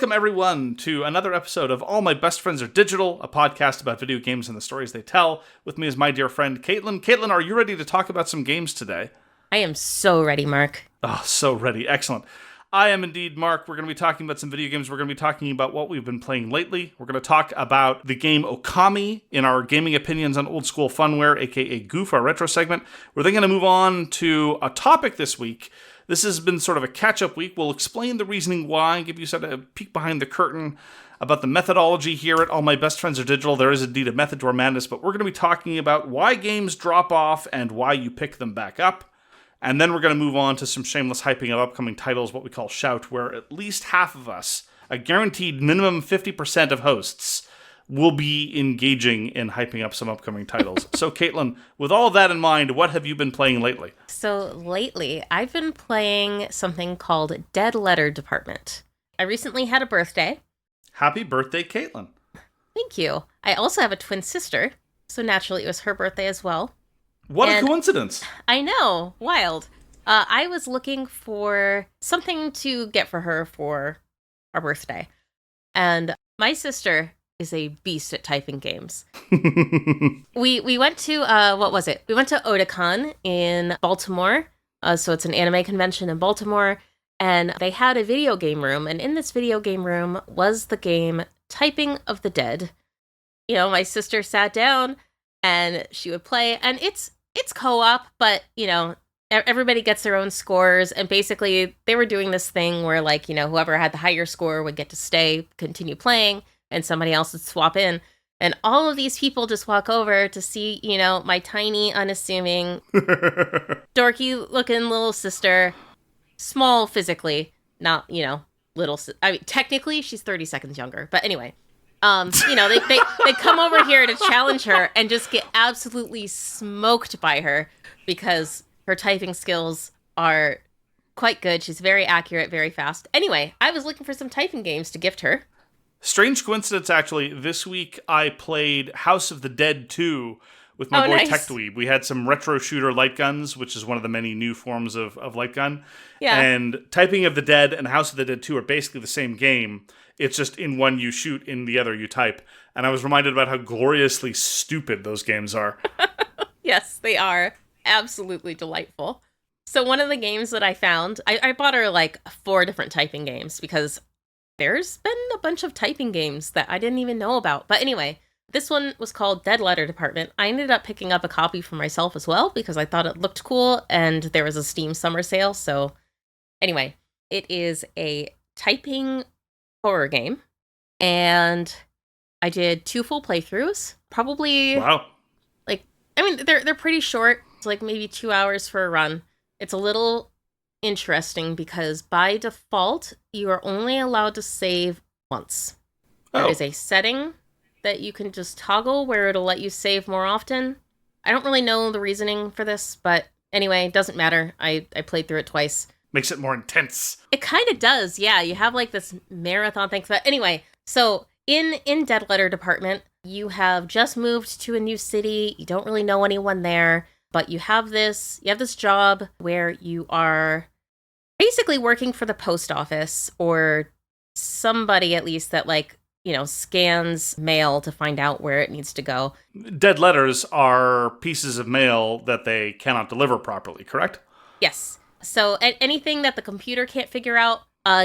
Welcome, everyone, to another episode of All My Best Friends Are Digital, a podcast about video games and the stories they tell. With me is my dear friend, Caitlin. Caitlin, are you ready to talk about some games today? I am so ready, Mark. Oh, so ready. Excellent. I am indeed Mark. We're going to be talking about some video games. We're going to be talking about what we've been playing lately. We're going to talk about the game Okami in our gaming opinions on old school funware, aka GOOF, our retro segment. We're then going to move on to a topic this week. This has been sort of a catch-up week. We'll explain the reasoning why, give you sort of a peek behind the curtain about the methodology here at All My Best Friends Are Digital. There is indeed a method to our madness, but we're going to be talking about why games drop off and why you pick them back up. And then we're going to move on to some shameless hyping of upcoming titles, what we call Shout, where at least half of us, a guaranteed minimum 50% of hosts, will be engaging in hyping up some upcoming titles. So, Caitlin, with all of that in mind, what have you been playing lately? So, lately, I've been playing something called Dead Letter Department. I recently had a birthday. Happy birthday, Caitlin. Thank you. I also have a twin sister, so naturally it was her birthday as well. What a coincidence. I know. Wild. I was looking for something to get for her for our birthday. And my sister is a beast at typing games. We went to, what was it? We went to Otakon in Baltimore. So it's an anime convention in Baltimore. And they had a video game room. And in this video game room was the game Typing of the Dead. You know, my sister sat down and she would play. And it's co-op, but, you know, everybody gets their own scores. And basically they were doing this thing where, like, you know, whoever had the higher score would get to stay, continue playing, and somebody else would swap in. And all of these people just walk over to see, you know, my tiny, unassuming, dorky-looking little sister. Small physically, not, you know, little. I mean, technically, she's 30 seconds younger. But anyway, you know, they come over here to challenge her and just get absolutely smoked by her because her typing skills are quite good. She's very accurate, very fast. Anyway, I was looking for some typing games to gift her. Strange coincidence, actually. This week I played House of the Dead 2 with my boy nice. Tech Dweeb. We had some retro shooter light guns, which is one of the many new forms of light gun. Yeah. And Typing of the Dead and House of the Dead 2 are basically the same game. It's just in one you shoot, in the other you type. And I was reminded about how gloriously stupid those games are. Yes, they are. Absolutely delightful. So one of the games that I found, I bought her like 4 different typing games because there's been a bunch of typing games that I didn't even know about. But anyway, this one was called Dead Letter Department. I ended up picking up a copy for myself as well because I thought it looked cool and there was a Steam summer sale. So anyway, it is a typing horror game. And I did 2 full playthroughs. Probably, Wow. like, I mean, they're pretty short. It's like maybe 2 hours for a run. It's a little interesting because by default you are only allowed to save once. There is a setting that you can just toggle where it'll let you save more often. I don't really know the reasoning for this, but anyway, it doesn't matter. I played through it twice. Makes it more intense. It kind of does, yeah. You have like this marathon thing. But anyway, so in Dead Letter Department, you have just moved to a new city. You don't really know anyone there. But you have this job where you are basically working for the post office or somebody at least that, like, you know, scans mail to find out where it needs to go. Dead letters are pieces of mail that they cannot deliver properly, correct? Yes. So anything that the computer can't figure out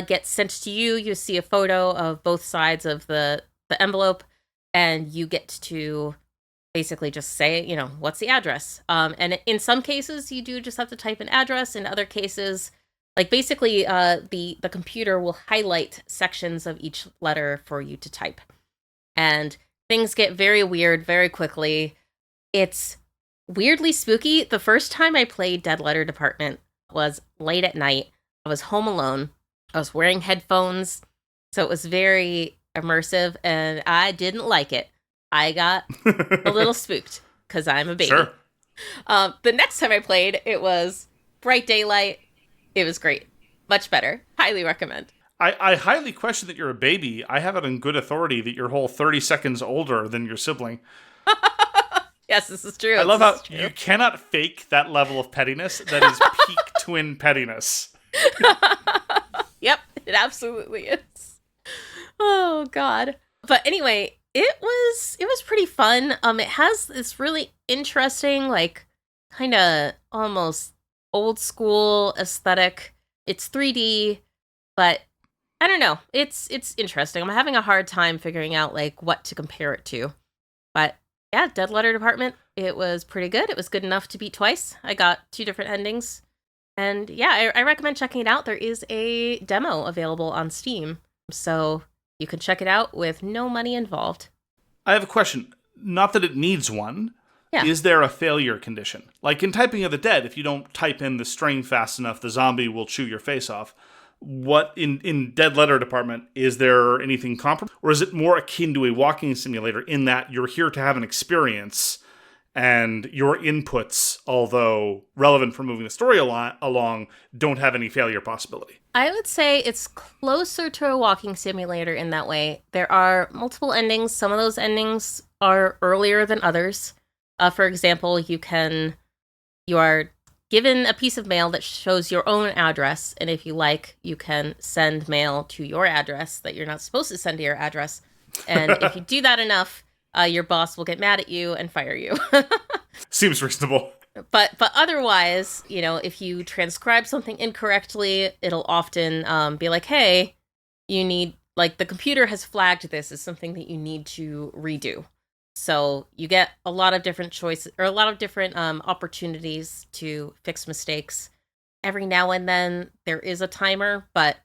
gets sent to you. You see a photo of both sides of the envelope and you get to basically just say, you know, what's the address? And in some cases, you do just have to type an address. In other cases, like basically the computer will highlight sections of each letter for you to type. And things get very weird very quickly. It's weirdly spooky. The first time I played Dead Letter Department was late at night. I was home alone. I was wearing headphones. So it was very immersive and I didn't like it. I got a little spooked because I'm a baby. Sure. The next time I played, it was bright daylight. It was great. Much better. Highly recommend. I highly question that you're a baby. I have it on good authority that you're whole 30 seconds older than your sibling. Yes, this is true. I love how you cannot fake that level of pettiness. That is peak twin pettiness. Yep, it absolutely is. Oh God. But anyway, it was pretty fun. It has this really interesting, like, kind of almost old school aesthetic. It's 3D, but I don't know. It's interesting. I'm having a hard time figuring out like what to compare it to. But yeah, Dead Letter Department, it was pretty good. It was good enough to beat twice. I got 2 different endings. And yeah, I recommend checking it out. There is a demo available on Steam. So you can check it out with no money involved. I have a question. Not that it needs one. Yeah. Is there a failure condition? Like in Typing of the Dead, if you don't type in the string fast enough, the zombie will chew your face off. What in Dead Letter Department, is there anything comparable? Or is it more akin to a walking simulator in that you're here to have an experience and your inputs, although relevant for moving the story along, don't have any failure possibility? I would say it's closer to a walking simulator in that way. There are multiple endings. Some of those endings are earlier than others. For example, you are given a piece of mail that shows your own address, and if you like, you can send mail to your address that you're not supposed to send to your address. And if you do that enough, your boss will get mad at you and fire you. Seems reasonable. But otherwise, if you transcribe something incorrectly, it'll often be like, hey, you need, like, the computer has flagged this as something that you need to redo. So you get a lot of different choices, or a lot of different opportunities to fix mistakes. Every now and then there is a timer, but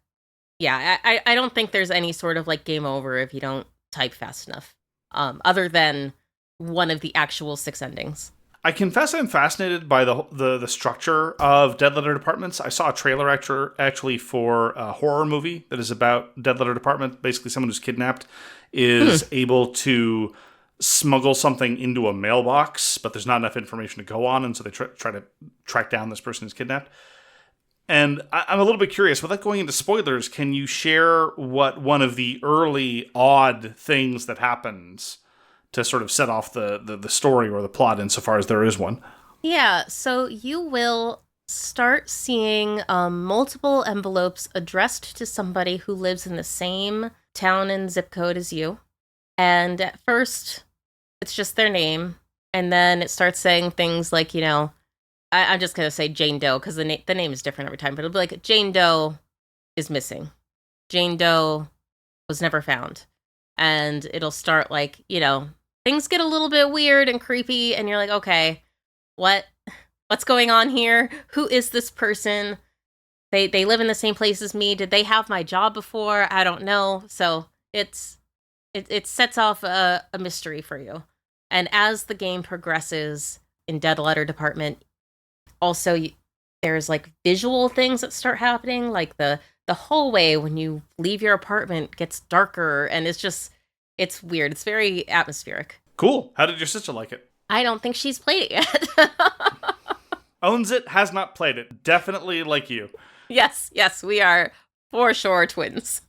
yeah, I don't think there's any sort of like game over if you don't type fast enough, other than one of the actual 6 endings. I confess I'm fascinated by the structure of Dead Letter Departments. I saw a trailer actually for a horror movie that is about Dead Letter Department. Basically, someone who's kidnapped is able to smuggle something into a mailbox, but there's not enough information to go on, and so they try to track down this person who's kidnapped. And I'm a little bit curious, without going into spoilers, can you share what one of the early odd things that happens to sort of set off the story or the plot, insofar as there is one? Yeah, so you will start seeing multiple envelopes addressed to somebody who lives in the same town and zip code as you. And at first, it's just their name. And then it starts saying things like, I'm just going to say Jane Doe, because the name is different every time. But it'll be like, Jane Doe is missing. Jane Doe was never found. And it'll start like, things get a little bit weird and creepy. And you're like, okay, what's going on here? Who is this person? They live in the same place as me. Did they have my job before? I don't know. So it sets off a mystery for you. And as the game progresses in Dead Letter Department, also there's like visual things that start happening, like the hallway when you leave your apartment gets darker, and it's weird. It's very atmospheric. Cool. How did your sister like it? I don't think she's played it yet. Owns it, has not played it. Definitely like you. Yes, we are for sure twins.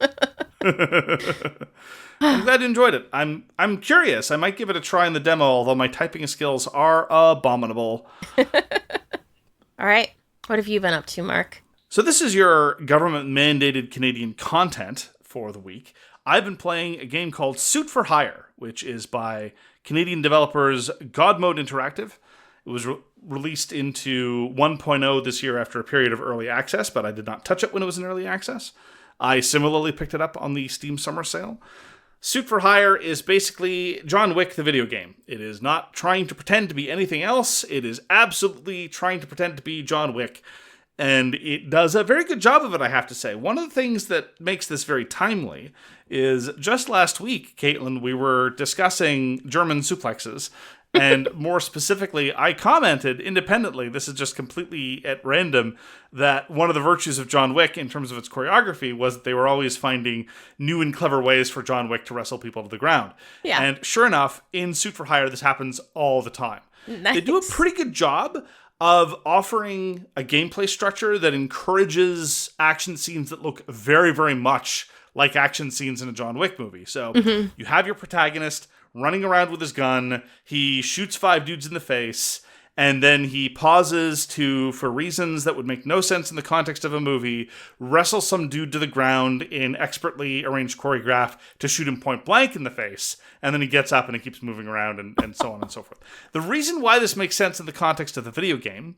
I'm glad you enjoyed it. I'm curious. I might give it a try in the demo, although my typing skills are abominable. All right. What have you been up to, Mark? So this is your government-mandated Canadian content for the week. I've been playing a game called Suit for Hire, which is by Canadian developers Godmode Interactive. It was released into 1.0 this year after a period of early access, but I did not touch it when it was in early access. I similarly picked it up on the Steam Summer Sale. Suit for Hire is basically John Wick, the video game. It is not trying to pretend to be anything else. It is absolutely trying to pretend to be John Wick. And it does a very good job of it, I have to say. One of the things that makes this very timely is just last week, Caitlin, we were discussing German suplexes. And more specifically, I commented independently, this is just completely at random, that one of the virtues of John Wick in terms of its choreography was that they were always finding new and clever ways for John Wick to wrestle people to the ground. Yeah. And sure enough, in Suit for Hire, this happens all the time. Nice. They do a pretty good job of offering a gameplay structure that encourages action scenes that look very, very much like action scenes in a John Wick movie. So you have your protagonist running around with his gun, he shoots 5 dudes in the face, and then he pauses to, for reasons that would make no sense in the context of a movie, wrestle some dude to the ground in expertly arranged choreograph to shoot him point blank in the face, and then he gets up and he keeps moving around and so on and so forth. The reason why this makes sense in the context of the video game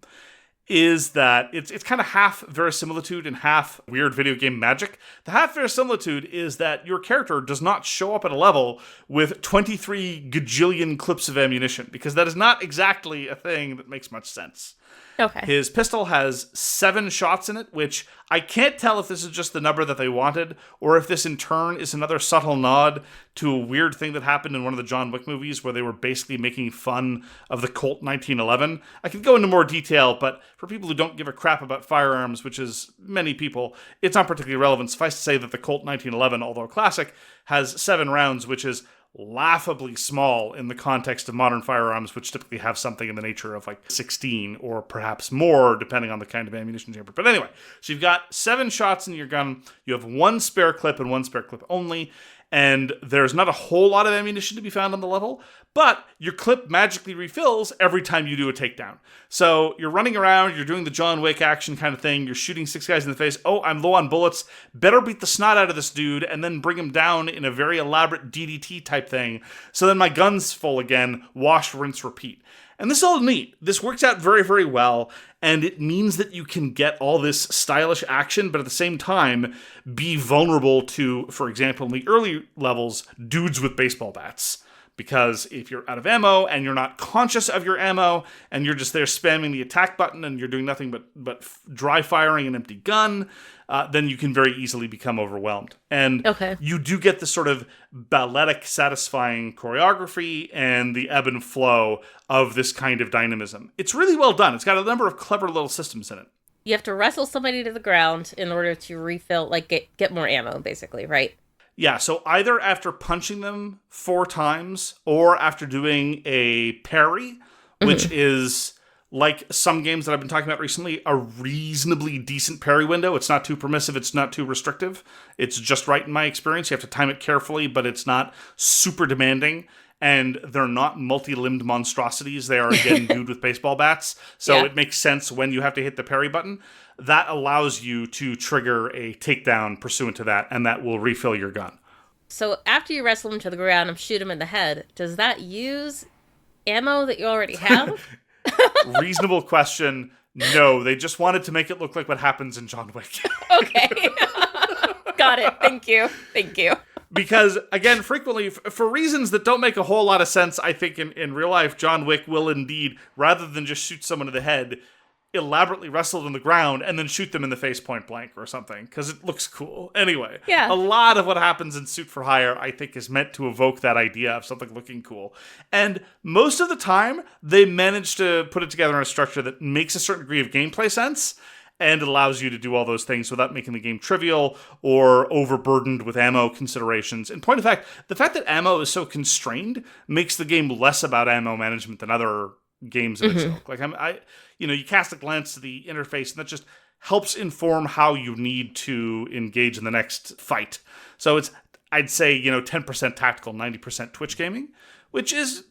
is that it's kind of half verisimilitude and half weird video game magic. The half verisimilitude is that your character does not show up at a level with 23 gajillion clips of ammunition, because that is not exactly a thing that makes much sense. Okay. His pistol has 7 shots in it, which I can't tell if this is just the number that they wanted, or if this in turn is another subtle nod to a weird thing that happened in one of the John Wick movies where they were basically making fun of the Colt 1911. I could go into more detail, but for people who don't give a crap about firearms, which is many people, it's not particularly relevant. Suffice to say that the Colt 1911, although a classic, has 7 rounds, which is laughably small in the context of modern firearms, which typically have something in the nature of like 16 or perhaps more, depending on the kind of ammunition chamber. But anyway, so you've got 7 shots in your gun, you have 1 spare clip and 1 spare clip only, and there's not a whole lot of ammunition to be found on the level, but your clip magically refills every time you do a takedown. So you're running around, you're doing the John Wick action kind of thing, you're shooting 6 guys in the face, oh, I'm low on bullets, better beat the snot out of this dude, and then bring him down in a very elaborate DDT type thing, so then my gun's full again, wash, rinse, repeat. And this is all neat. This works out very, very well, and it means that you can get all this stylish action, but at the same time, be vulnerable to, for example, in the early levels, dudes with baseball bats. Because if you're out of ammo, and you're not conscious of your ammo, and you're just there spamming the attack button, and you're doing nothing but dry firing an empty gun, then you can very easily become overwhelmed. And you do get the sort of balletic, satisfying choreography and the ebb and flow of this kind of dynamism. It's really well done. It's got a number of clever little systems in it. You have to wrestle somebody to the ground in order to refill, like get more ammo, basically, right? Yeah, so either after punching them 4 times or after doing a parry, which is, like some games that I've been talking about recently, a reasonably decent parry window. It's not too permissive, it's not too restrictive. It's just right in my experience. You have to time it carefully, but it's not super demanding. And they're not multi-limbed monstrosities. They are, again, dude with baseball bats. So it makes sense when you have to hit the parry button. That allows you to trigger a takedown pursuant to that, and that will refill your gun. So after you wrestle him to the ground and shoot him in the head, does that use ammo that you already have? Reasonable question. No, they just wanted to make it look like what happens in John Wick. Okay. Got it. Thank you. Because, again, frequently, for reasons that don't make a whole lot of sense, I think in real life, John Wick will indeed, rather than just shoot someone in the head, elaborately wrestle on the ground and then shoot them in the face point blank or something, because it looks cool. Anyway, a lot of what happens in Suit for Hire, I think, is meant to evoke that idea of something looking cool. And most of the time, they manage to put it together in a structure that makes a certain degree of gameplay sense, and it allows you to do all those things without making the game trivial or overburdened with ammo considerations. In point of fact, the fact that ammo is so constrained makes the game less about ammo management than other games of its ilk. Like you cast a glance to the interface, and that just helps inform how you need to engage in the next fight. So it's, I'd say, 10% tactical, 90% Twitch gaming, which is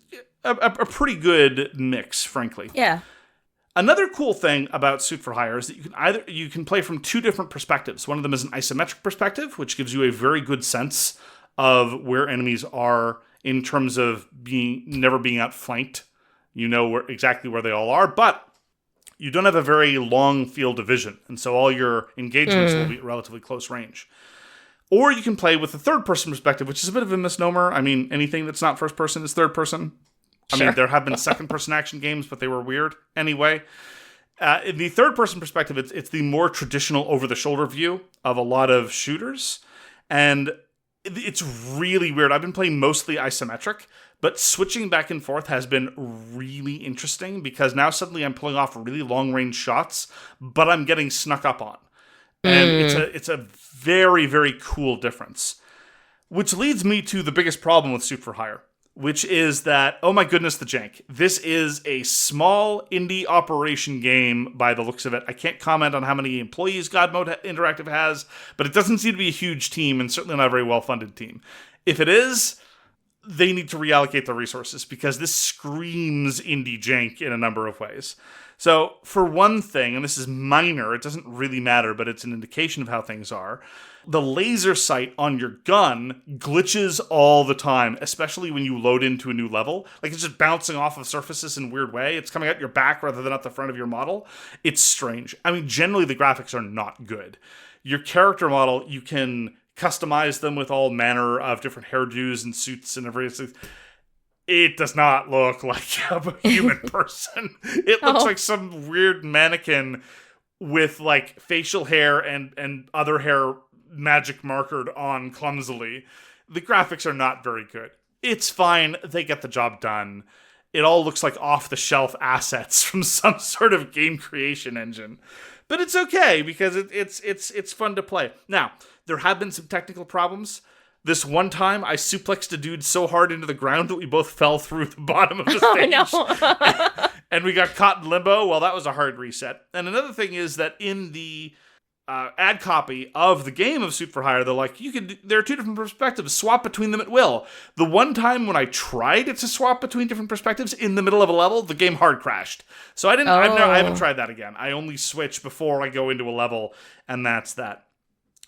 a pretty good mix, frankly. Yeah. Another cool thing about Suit for Hire is that you can play from 2 different perspectives. One of them is an isometric perspective, which gives you a very good sense of where enemies are in terms of never being outflanked. You know exactly where they all are, but you don't have a very long field of vision, and so all your engagements will be at relatively close range. Or you can play with the third-person perspective, which is a bit of a misnomer. I mean, anything that's not first-person is third-person. I mean, there have been second-person action games, but they were weird. Anyway, in the third-person perspective, it's the more traditional over-the-shoulder view of a lot of shooters, and it's really weird. I've been playing mostly isometric, but switching back and forth has been really interesting, because now suddenly I'm pulling off really long-range shots, but I'm getting snuck up on. And it's a very, very cool difference. Which leads me to the biggest problem with Suit for Hire, which is that, oh my goodness, the jank. This is a small indie operation game by the looks of it. I can't comment on how many employees Godmode Interactive has, but it doesn't seem to be a huge team, and certainly not a very well-funded team. If it is, they need to reallocate the resources because this screams indie jank in a number of ways. So, for one thing, and this is minor, it doesn't really matter, but it's an indication of how things are, the laser sight on your gun glitches all the time, especially when you load into a new level. Like, it's just bouncing off of surfaces in a weird way. It's coming out your back rather than out the front of your model. It's strange. I mean, generally, the graphics are not good. Your character model, you can customize them with all manner of different hairdos and suits and everything. It does not look like a human person. It looks like some weird mannequin with like facial hair and other hair magic markered on clumsily. The graphics are not very good. It's fine. They get the job done. It all looks like off-the-shelf assets from some sort of game creation engine. But it's okay because it's fun to play. Now, there have been some technical problems. This one time, I suplexed a dude so hard into the ground that we both fell through the bottom of the stage. Oh, no. And we got caught in limbo. Well, that was a hard reset. And another thing is that in the ad copy of the game of Suit for Hire, they're like, there are two different perspectives. Swap between them at will. The one time when I tried to swap between different perspectives in the middle of a level, the game hard crashed. So I haven't tried that again. I only switch before I go into a level, and that's that.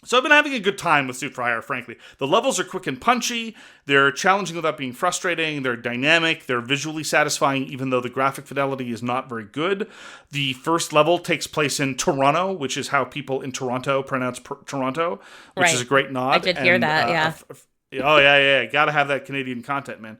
So I've been having a good time with Suit for Hire, frankly. The levels are quick and punchy, they're challenging without being frustrating, they're dynamic, they're visually satisfying, even though the graphic fidelity is not very good. The first level takes place in Toronto, which is how people in Toronto pronounce Toronto, which is a great nod. I did hear that, yeah. Oh, yeah. Gotta have that Canadian content, man.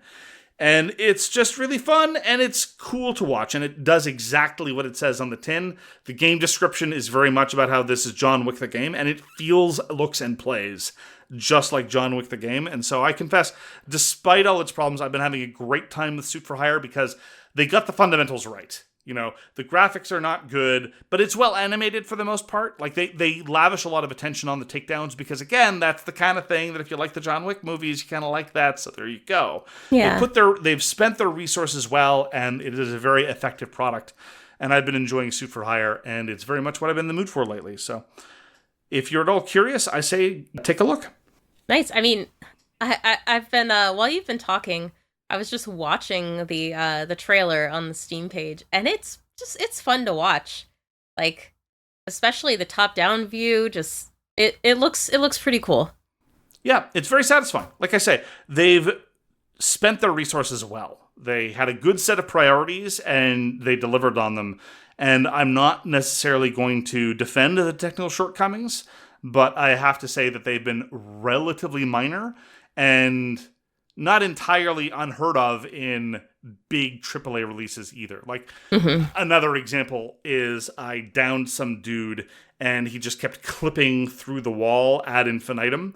And it's just really fun, and it's cool to watch, and it does exactly what it says on the tin. The game description is very much about how this is John Wick the game, and it feels, looks, and plays just like John Wick the game. And so I confess, despite all its problems, I've been having a great time with Suit for Hire because they got the fundamentals right. You know, the graphics are not good, but it's well animated for the most part. Like, they lavish a lot of attention on the takedowns because, again, that's the kind of thing that if you like the John Wick movies, you kind of like that, so there you go. Yeah. They've spent their resources well, and it is a very effective product. And I've been enjoying Suit for Hire, and it's very much what I've been in the mood for lately. So if you're at all curious, I say take a look. Nice. I mean, I've been, while you've been talking, I was just watching the trailer on the Steam page, and it's fun to watch. Like, especially the top-down view, it looks pretty cool. Yeah, it's very satisfying. Like I say, they've spent their resources well. They had a good set of priorities, and they delivered on them. And I'm not necessarily going to defend the technical shortcomings, but I have to say that they've been relatively minor and not entirely unheard of in big AAA releases either. Like, another example is I downed some dude and he just kept clipping through the wall ad infinitum.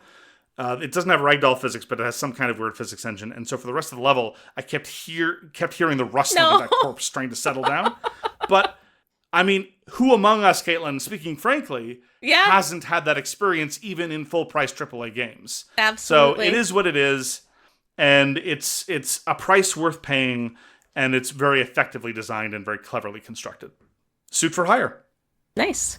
It doesn't have ragdoll physics, but it has some kind of weird physics engine. And so for the rest of the level, I kept hearing the rustling of that corpse trying to settle down. But, I mean, who among us, Caitlin, speaking frankly, hasn't had that experience even in full-price AAA games? Absolutely. So it is what it is. And it's a price worth paying, and it's very effectively designed and very cleverly constructed. Suit for Hire. Nice.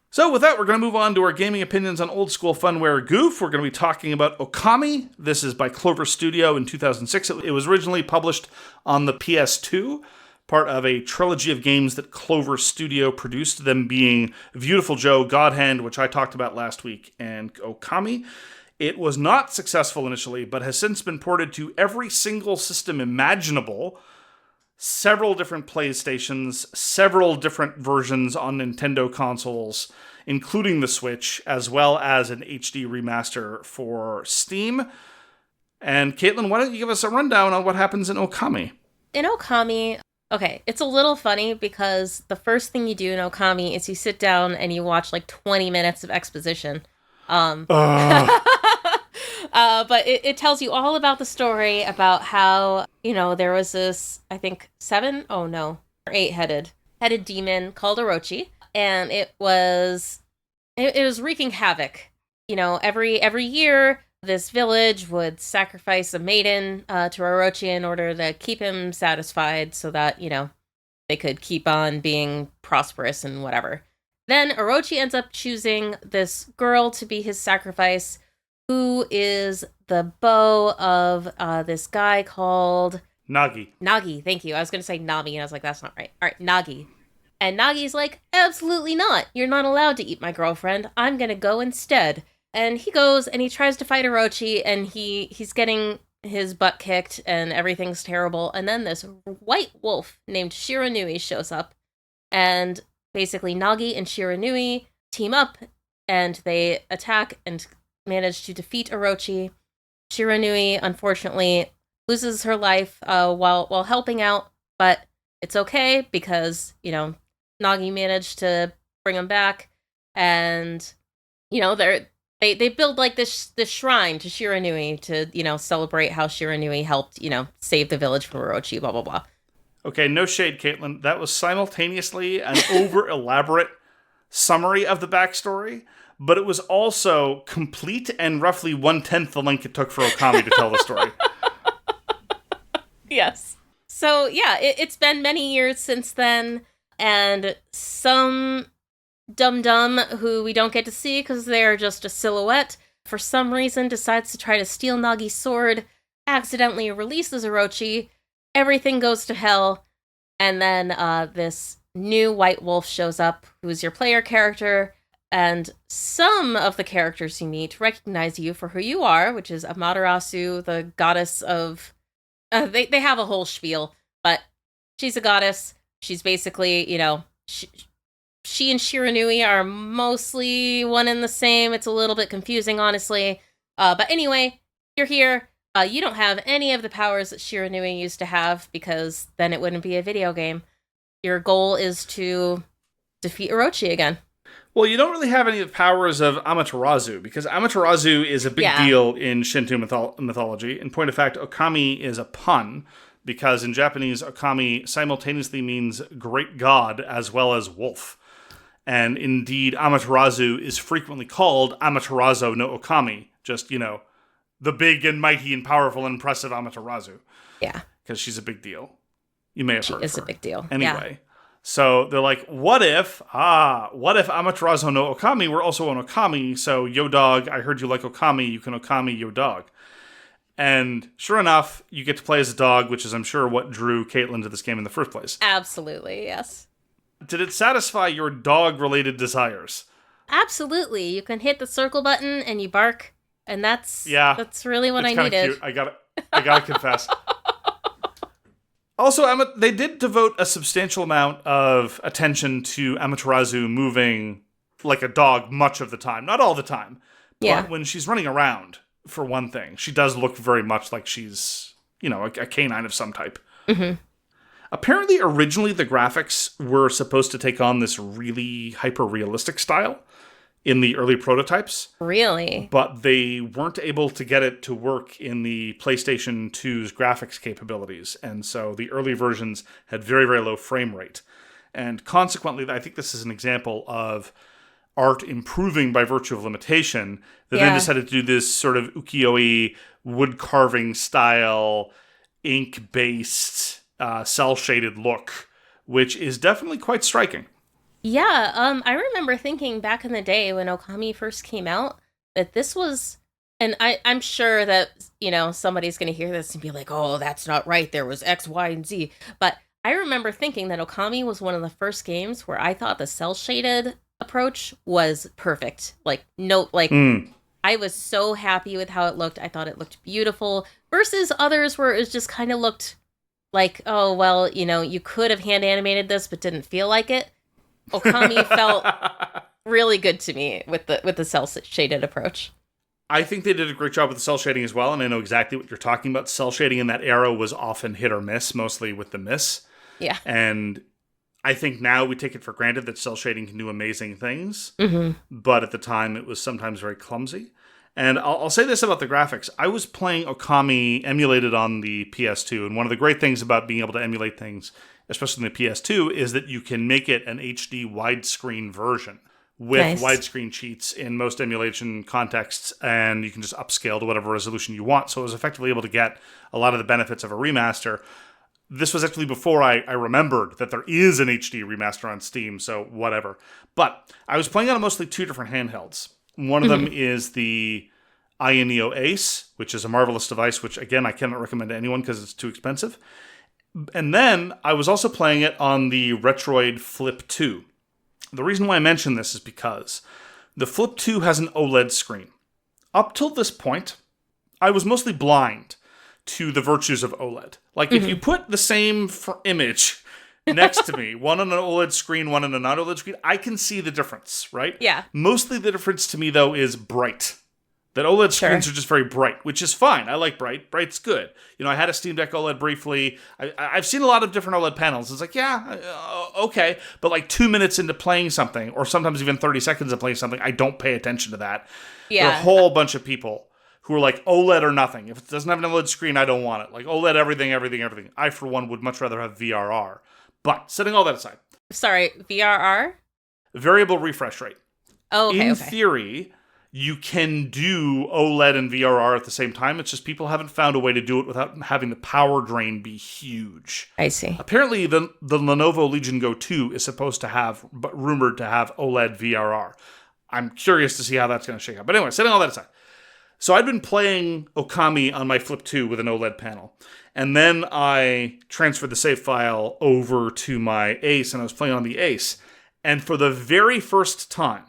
So with that, we're going to move on to our gaming opinions on old school funware GOOF. We're going to be talking about Okami. This is by Clover Studio in 2006. It was originally published on the PS2, part of a trilogy of games that Clover Studio produced, them being Beautiful Joe, God Hand, which I talked about last week, and Okami. It was not successful initially, but has since been ported to every single system imaginable, several different PlayStations, several different versions on Nintendo consoles, including the Switch, as well as an HD remaster for Steam. And Caitlin, why don't you give us a rundown on what happens in Okami? In Okami, okay, it's a little funny because the first thing you do in Okami is you sit down and you watch like 20 minutes of exposition. But it tells you all about the story, about how, there was this, I think, 8-headed demon called Orochi, and it was wreaking havoc. Every year, this village would sacrifice a maiden to Orochi in order to keep him satisfied so that, they could keep on being prosperous and whatever. Then Orochi ends up choosing this girl to be his sacrifice, who is the beau of this guy called Nagi. Nagi. Thank you. I was going to say Nami, and I was like, that's not right. All right, Nagi. And Nagi's like, absolutely not. You're not allowed to eat my girlfriend. I'm going to go instead. And he goes and he tries to fight Orochi, and he's getting his butt kicked, and everything's terrible. And then this white wolf named Shiranui shows up, and basically Nagi and Shiranui team up, and they attack and manage to defeat Orochi. Shiranui, unfortunately, loses her life while helping out, but it's okay because, Nagi managed to bring him back, and, they build like this shrine to Shiranui to, celebrate how Shiranui helped, save the village from Orochi, blah, blah, blah. Okay, no shade, Caitlin. That was simultaneously an over-elaborate summary of the backstory, but it was also complete and roughly 1/10 the length it took for Okami to tell the story. Yes. So, yeah, it's been many years since then, and some dum-dum who we don't get to see because they're just a silhouette, for some reason decides to try to steal Nagi's sword, accidentally releases Orochi, everything goes to hell, and then this new white wolf shows up, who's your player character, and some of the characters you meet recognize you for who you are, which is Amaterasu, the goddess of... they have a whole spiel, but she's a goddess. She's basically, she and Shiranui are mostly one and the same. It's a little bit confusing, honestly. But anyway, you're here. You don't have any of the powers that Shiranui used to have, because then it wouldn't be a video game. Your goal is to defeat Orochi again. Well, you don't really have any of the powers of Amaterasu, because Amaterasu is a big deal in Shinto mythology. In point of fact, Okami is a pun, because in Japanese, Okami simultaneously means great god as well as wolf. And indeed, Amaterasu is frequently called Amaterasu no Okami, just, the big and mighty and powerful and impressive Amaterasu. Yeah. Because she's a big deal. You may have heard of her. She is a big deal. Anyway. Yeah. So they're like, what if Amaterasu no Okami were also an Okami? So, yo dog, I heard you like Okami, you can Okami yo dog. And sure enough, you get to play as a dog, which is, I'm sure, what drew Caitlin to this game in the first place. Absolutely, yes. Did it satisfy your dog-related desires? Absolutely. You can hit the circle button and you bark, and that's really what I needed. Cute. I gotta confess. Also, they did devote a substantial amount of attention to Amaterasu moving like a dog much of the time. Not all the time. But when she's running around, for one thing, she does look very much like she's, a canine of some type. Mm-hmm. Apparently, originally, the graphics were supposed to take on this really hyper-realistic style in the early prototypes. Really? But they weren't able to get it to work in the PlayStation 2's graphics capabilities. And so the early versions had very, very low frame rate. And consequently, I think this is an example of art improving by virtue of limitation. They then decided to do this sort of ukiyo-e wood carving style, ink-based, cel-shaded look, which is definitely quite striking. Yeah, I remember thinking back in the day when Okami first came out that this was, and I'm sure that, somebody's going to hear this and be like, oh, that's not right, there was X, Y, and Z. But I remember thinking that Okami was one of the first games where I thought the cel-shaded approach was perfect. I was so happy with how it looked. I thought it looked beautiful versus others where it just kind of looked like, oh, well, you could have hand animated this but didn't feel like it. Okami felt really good to me with the cel shaded approach. I think they did a great job with the cel shading as well, and I know exactly what you're talking about. Cel shading in that era was often hit or miss, mostly with the miss. Yeah. And I think now we take it for granted that cel shading can do amazing things, but at the time it was sometimes very clumsy. And I'll say this about the graphics. I was playing Okami emulated on the PS2, and one of the great things about being able to emulate things, especially in the PS2, is that you can make it an HD widescreen version with widescreen cheats in most emulation contexts, and you can just upscale to whatever resolution you want. So I was effectively able to get a lot of the benefits of a remaster. This was actually before I remembered that there is an HD remaster on Steam, so whatever. But I was playing on mostly two different handhelds. One of them is the Aya Neo Ace, which is a marvelous device, which, again, I cannot recommend to anyone because it's too expensive. And then I was also playing it on the Retroid Flip 2. The reason why I mention this is because the Flip 2 has an OLED screen. Up till this point, I was mostly blind to the virtues of OLED. Like, if you put the same image next to me, one on an OLED screen, one on a non-OLED screen, I can see the difference, right? Yeah. Mostly the difference to me, though, is bright. That OLED screens are just very bright, which is fine. I like bright. Bright's good. You know, I had a Steam Deck OLED briefly. I've seen a lot of different OLED panels. It's like, yeah, okay. But like 2 minutes into playing something, or sometimes even 30 seconds of playing something, I don't pay attention to that. Yeah. There are a whole bunch of people who are like, OLED or nothing. If it doesn't have an OLED screen, I don't want it. Like, OLED, everything, everything, everything. I, for one, would much rather have VRR. But setting all that aside. Sorry, VRR? Variable refresh rate. Oh, okay, In theory, you can do OLED and VRR at the same time. It's just people haven't found a way to do it without having the power drain be huge. I see. Apparently, the Lenovo Legion Go 2 is supposed to have, but rumored to have OLED VRR. I'm curious to see how that's going to shake out. But anyway, setting all that aside. So I'd been playing Okami on my Flip 2 with an OLED panel. And then I transferred the save file over to my Ace, and I was playing on the Ace. And for the very first time,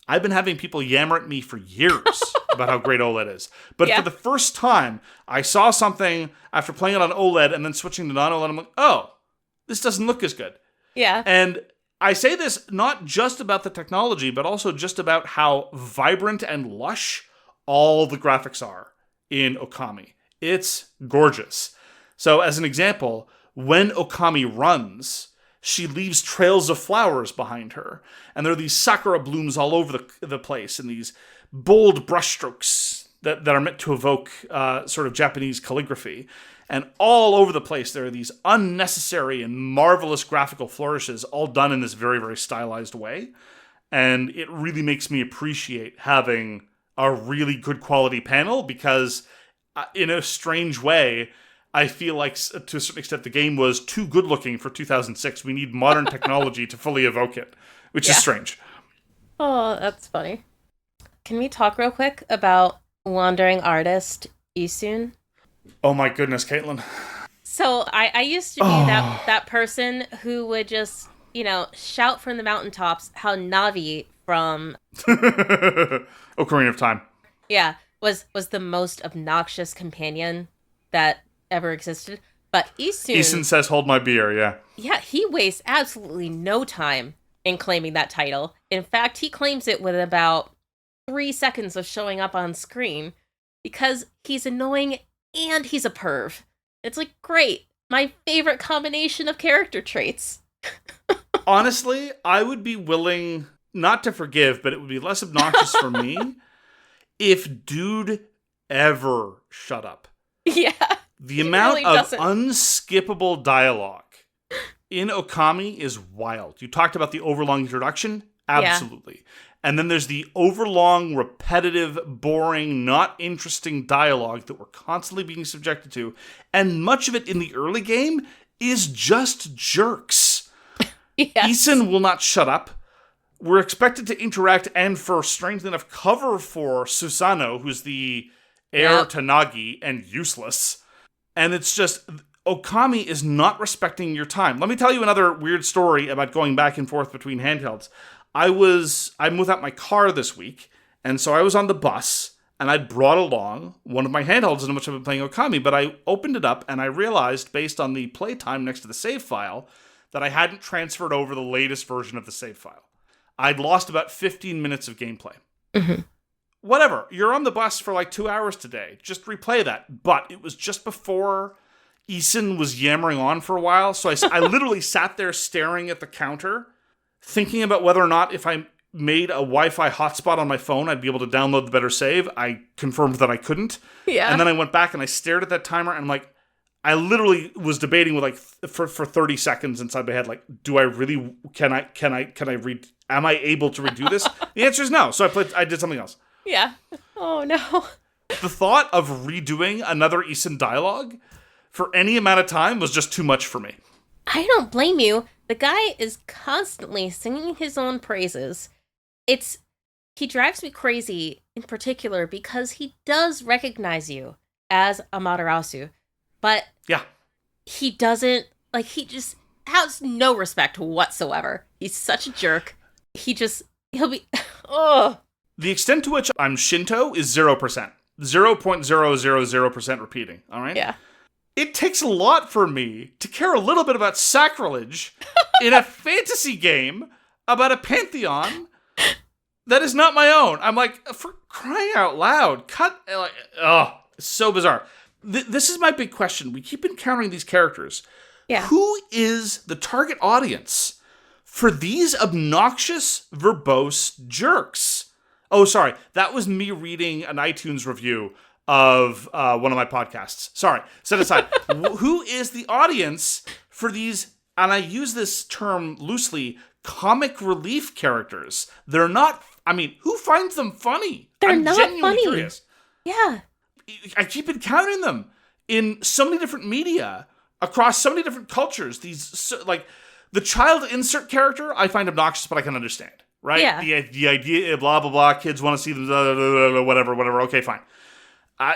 I've been having people yammer at me for years about how great OLED is. But for the first time, I saw something after playing it on OLED and then switching to non-OLED. I'm like, oh, this doesn't look as good. Yeah. And I say this not just about the technology, but also just about how vibrant and lush all the graphics are in Okami. It's gorgeous. So as an example, when Okami runs, she leaves trails of flowers behind her. And there are these sakura blooms all over the place and these bold brushstrokes that are meant to evoke sort of Japanese calligraphy. And all over the place, there are these unnecessary and marvelous graphical flourishes, all done in this very, very stylized way. And it really makes me appreciate having a really good quality panel because in a strange way, I feel like, to a certain extent, the game was too good-looking for 2006. We need modern technology to fully evoke it, which is strange. Oh, that's funny. Can we talk real quick about wandering artist Isun? Oh my goodness, Caitlin. So I used to be that person who would just, shout from the mountaintops how Navi from Ocarina of Time. Yeah, was the most obnoxious companion that ever existed. But Isun says, hold my beer, yeah. Yeah, he wastes absolutely no time in claiming that title. In fact, he claims it with about 3 seconds of showing up on screen because he's annoying and he's a perv. It's like, great. My favorite combination of character traits. Honestly, I would be willing not to forgive, but it would be less obnoxious for me if dude ever shut up. Yeah. The amount of unskippable dialogue in Okami is wild. You talked about the overlong introduction? Absolutely. Yeah. And then there's the overlong, repetitive, boring, not interesting dialogue that we're constantly being subjected to. And much of it in the early game is just jerks. Yes. Isun will not shut up. We're expected to interact and for strangely enough cover for Susano, who's the heir to Nagi and useless. And it's just, Okami is not respecting your time. Let me tell you another weird story about going back and forth between handhelds. I'm without my car this week, and so I was on the bus, and I'd brought along one of my handhelds in which I've been playing Okami, but I opened it up, and I realized, based on the playtime next to the save file, that I hadn't transferred over the latest version of the save file. I'd lost about 15 minutes of gameplay. Mm-hmm. Whatever, you're on the bus for like 2 hours today. Just replay that. But it was just before Isun was yammering on for a while, so I literally sat there staring at the counter, thinking about whether or not if I made a Wi-Fi hotspot on my phone, I'd be able to download the better save. I confirmed that I couldn't. Yeah. And then I went back and I stared at that timer and I'm like, I literally was debating with for 30 seconds inside my head, like, do I really, am I able to redo this? The answer is no. So I did something else. Yeah. Oh no. The thought of redoing another Isun dialogue for any amount of time was just too much for me. I don't blame you. The guy is constantly singing his own praises. he drives me crazy in particular because he does recognize you as Amaterasu, but Yeah. he doesn't, like, he just has no respect whatsoever. He's such a jerk. He'll be, oh. The extent to which I'm Shinto is 0%. 0.000% repeating, all right? Yeah. It takes a lot for me to care a little bit about sacrilege in a fantasy game about a pantheon that is not my own. I'm like, for crying out loud, it's so bizarre. This is my big question. We keep encountering these characters. Yeah. Who is the target audience for these obnoxious, verbose jerks? Oh, sorry. That was me reading an iTunes review of one of my podcasts. Sorry. Set aside. Who is the audience for these, and I use this term loosely, comic relief characters? They're not, I mean, who finds them funny? I'm not funny. Curious. Yeah. I keep encountering them in so many different media, across so many different cultures. Like, the child insert character, I find obnoxious, but I can understand. Right? Yeah. The idea, blah, blah, blah, kids want to see them, whatever, okay, fine.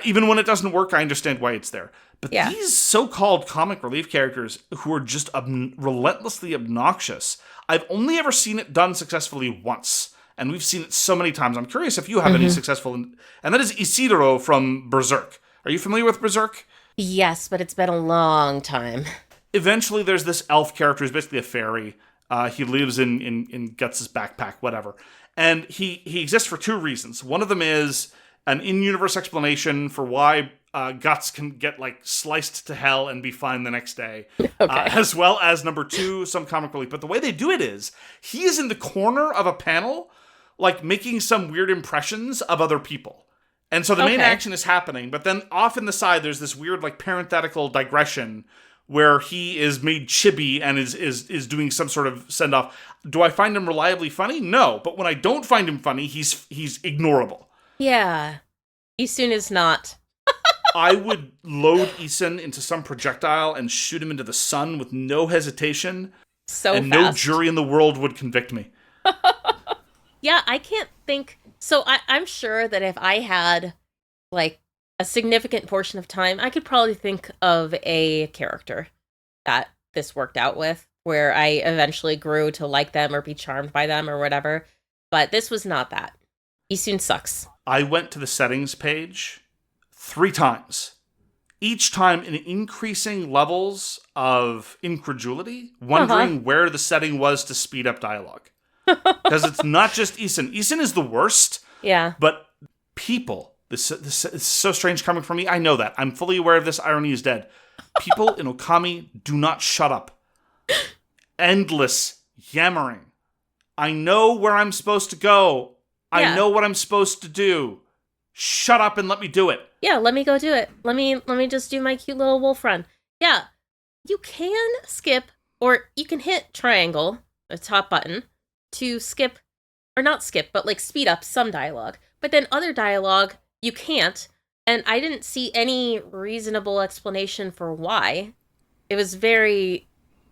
Even when it doesn't work, I understand why it's there. But these so-called comic relief characters who are just relentlessly obnoxious, I've only ever seen it done successfully once. And we've seen it so many times. I'm curious if you have any successful... And that is Isidoro from Berserk. Are you familiar with Berserk? Yes, but it's been a long time. Eventually, there's this elf character who's basically a fairy. He lives in Guts' backpack, whatever. And he exists for two reasons. One of them is an in-universe explanation for why Guts can get, like, sliced to hell and be fine the next day. Okay. As well as, number two, some comic relief. But the way they do it is, he is in the corner of a panel, like, making some weird impressions of other people. And so the main action is happening, but then off in the side, there's this weird, like, parenthetical digression where he is made chibi and is doing some sort of send-off. Do I find him reliably funny? No. But when I don't find him funny, he's ignorable. Yeah. Isun is not. I would load Isun into some projectile and shoot him into the sun with no hesitation. And no jury in the world would convict me. Yeah, I can't think... So I'm sure that if I had, like, a significant portion of time, I could probably think of a character that this worked out with, where I eventually grew to like them or be charmed by them or whatever. But this was not that. Isun sucks. I went to the settings page 3 times. Each time in increasing levels of incredulity, wondering where the setting was to speed up dialogue. Because it's not just Isun. Isun is the worst. Yeah. But people... This is so strange coming from me. I know that. I'm fully aware of this. Irony is dead. People in Okami do not shut up. Endless yammering. I know where I'm supposed to go. Yeah. I know what I'm supposed to do. Shut up and let me do it. Yeah, let me go do it. Let me just do my cute little wolf run. Yeah. You can skip, or you can hit triangle, the top button, to skip, or not skip, but, like, speed up some dialogue. But then other dialogue, you can't, and I didn't see any reasonable explanation for why. It was very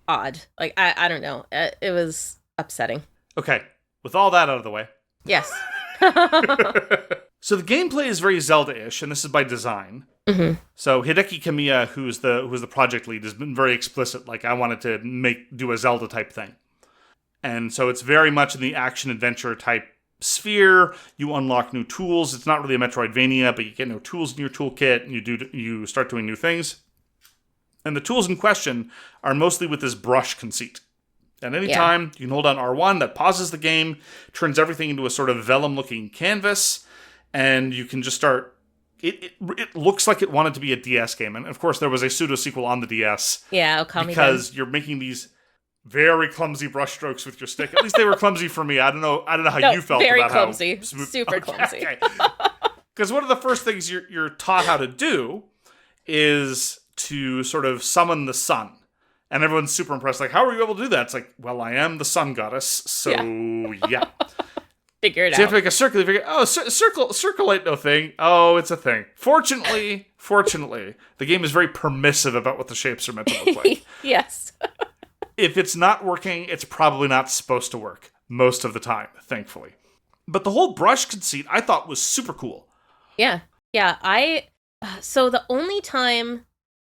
odd. Like, I don't know. It was upsetting. Okay, with all that out of the way. Yes. So the gameplay is very Zelda-ish, and this is by design. Mm-hmm. So Hideki Kamiya, who's the project lead, has been very explicit. Like, I wanted to do a Zelda-type thing. And so it's very much in the action-adventure type sphere. You unlock new tools. It's not really a Metroidvania, but you get new tools in your toolkit, and you start doing new things. And the tools in question are mostly with this brush conceit. At any time, you can hold down R1, that pauses the game, turns everything into a sort of vellum-looking canvas, and you can just start... It looks like it wanted to be a DS game, and of course there was a pseudo-sequel on the DS. Yeah, Okami. Because you're making these very clumsy brushstrokes with your stick. At least they were clumsy for me. I don't know how you felt very about clumsy. how smooth. Super clumsy. Because one of the first things you're taught how to do is to sort of summon the sun. And everyone's super impressed. Like, how are you able to do that? It's like, well, I am the sun goddess, so yeah. Figure it so you have out. to make a circle. You figure, circle ain't no thing. Oh, it's a thing. Fortunately, the game is very permissive about what the shapes are meant to look like. Yes. If it's not working, it's probably not supposed to work most of the time, thankfully. But the whole brush conceit I thought was super cool. Yeah. Yeah. So the only time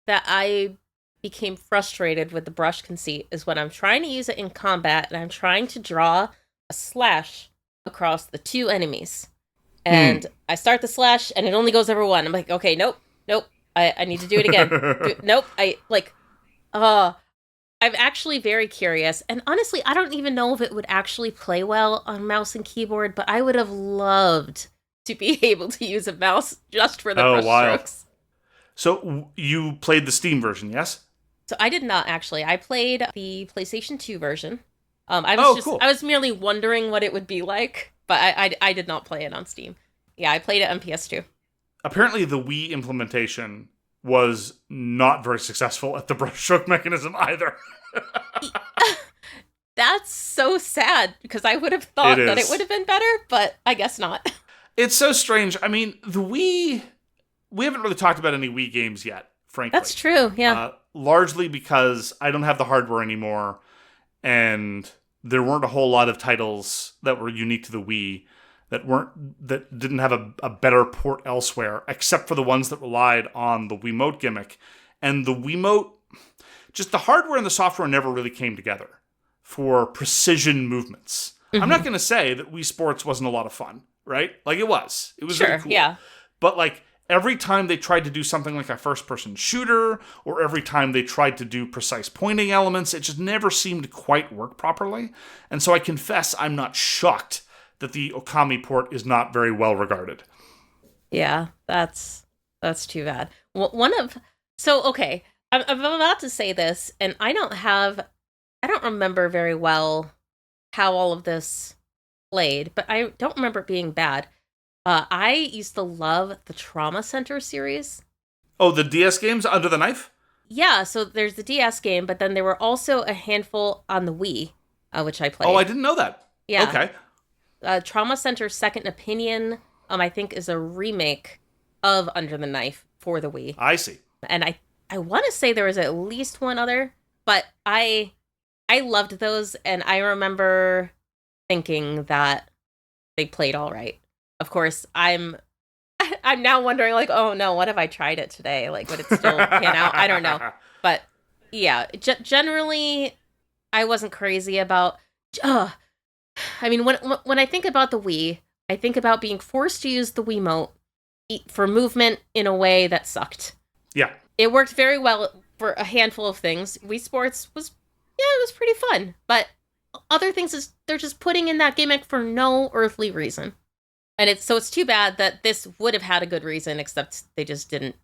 that I became frustrated with the brush conceit is when I'm trying to use it in combat and I'm trying to draw a slash across the two enemies. And I start the slash and it only goes over one. I'm like, okay, nope. I need to do it again. Nope. I'm actually very curious. And honestly, I don't even know if it would actually play well on mouse and keyboard, but I would have loved to be able to use a mouse just for the brush strokes. So you played the Steam version, yes? So I did not actually. I played the PlayStation 2 version. Cool. I was merely wondering what it would be like, but I did not play it on Steam. Yeah, I played it on PS2. Apparently the Wii implementation was not very successful at the brushstroke mechanism either. That's so sad, because I would have thought that it would have been better, but I guess not. It's so strange. I mean, the Wii... We haven't really talked about any Wii games yet, frankly. That's true, yeah. Largely because I don't have the hardware anymore, and there weren't a whole lot of titles that were unique to the Wii that didn't have a better port elsewhere, except for the ones that relied on the Wiimote gimmick. And the Wiimote, just the hardware and the software never really came together for precision movements. Mm-hmm. I'm not going to say that Wii Sports wasn't a lot of fun, right? Like, it was. It was really cool. Yeah. But, like, every time they tried to do something like a first-person shooter, or every time they tried to do precise pointing elements, it just never seemed to quite work properly. And so I confess I'm not shocked that the Okami port is not very well regarded. Yeah, that's too bad. Okay, I'm about to say this, and I don't remember very well how all of this played, but I don't remember it being bad. I used to love the Trauma Center series. Oh, the DS games, Under the Knife? Yeah, so there's the DS game, but then there were also a handful on the Wii, which I played. Oh, I didn't know that. Yeah. Okay. Trauma Center Second Opinion, I think, is a remake of Under the Knife for the Wii. I see. And I want to say there was at least one other, but I loved those, and I remember thinking that they played all right. Of course, I'm now wondering, like, oh no, what if I tried it today? Like, would it still pan out? I don't know. But yeah, generally, I wasn't crazy about. I mean, when I think about the Wii, I think about being forced to use the Wiimote for movement in a way that sucked. Yeah. It worked very well for a handful of things. Wii Sports it was pretty fun. But other things they're just putting in that gimmick for no earthly reason. And it's too bad that this would have had a good reason, except they just didn't.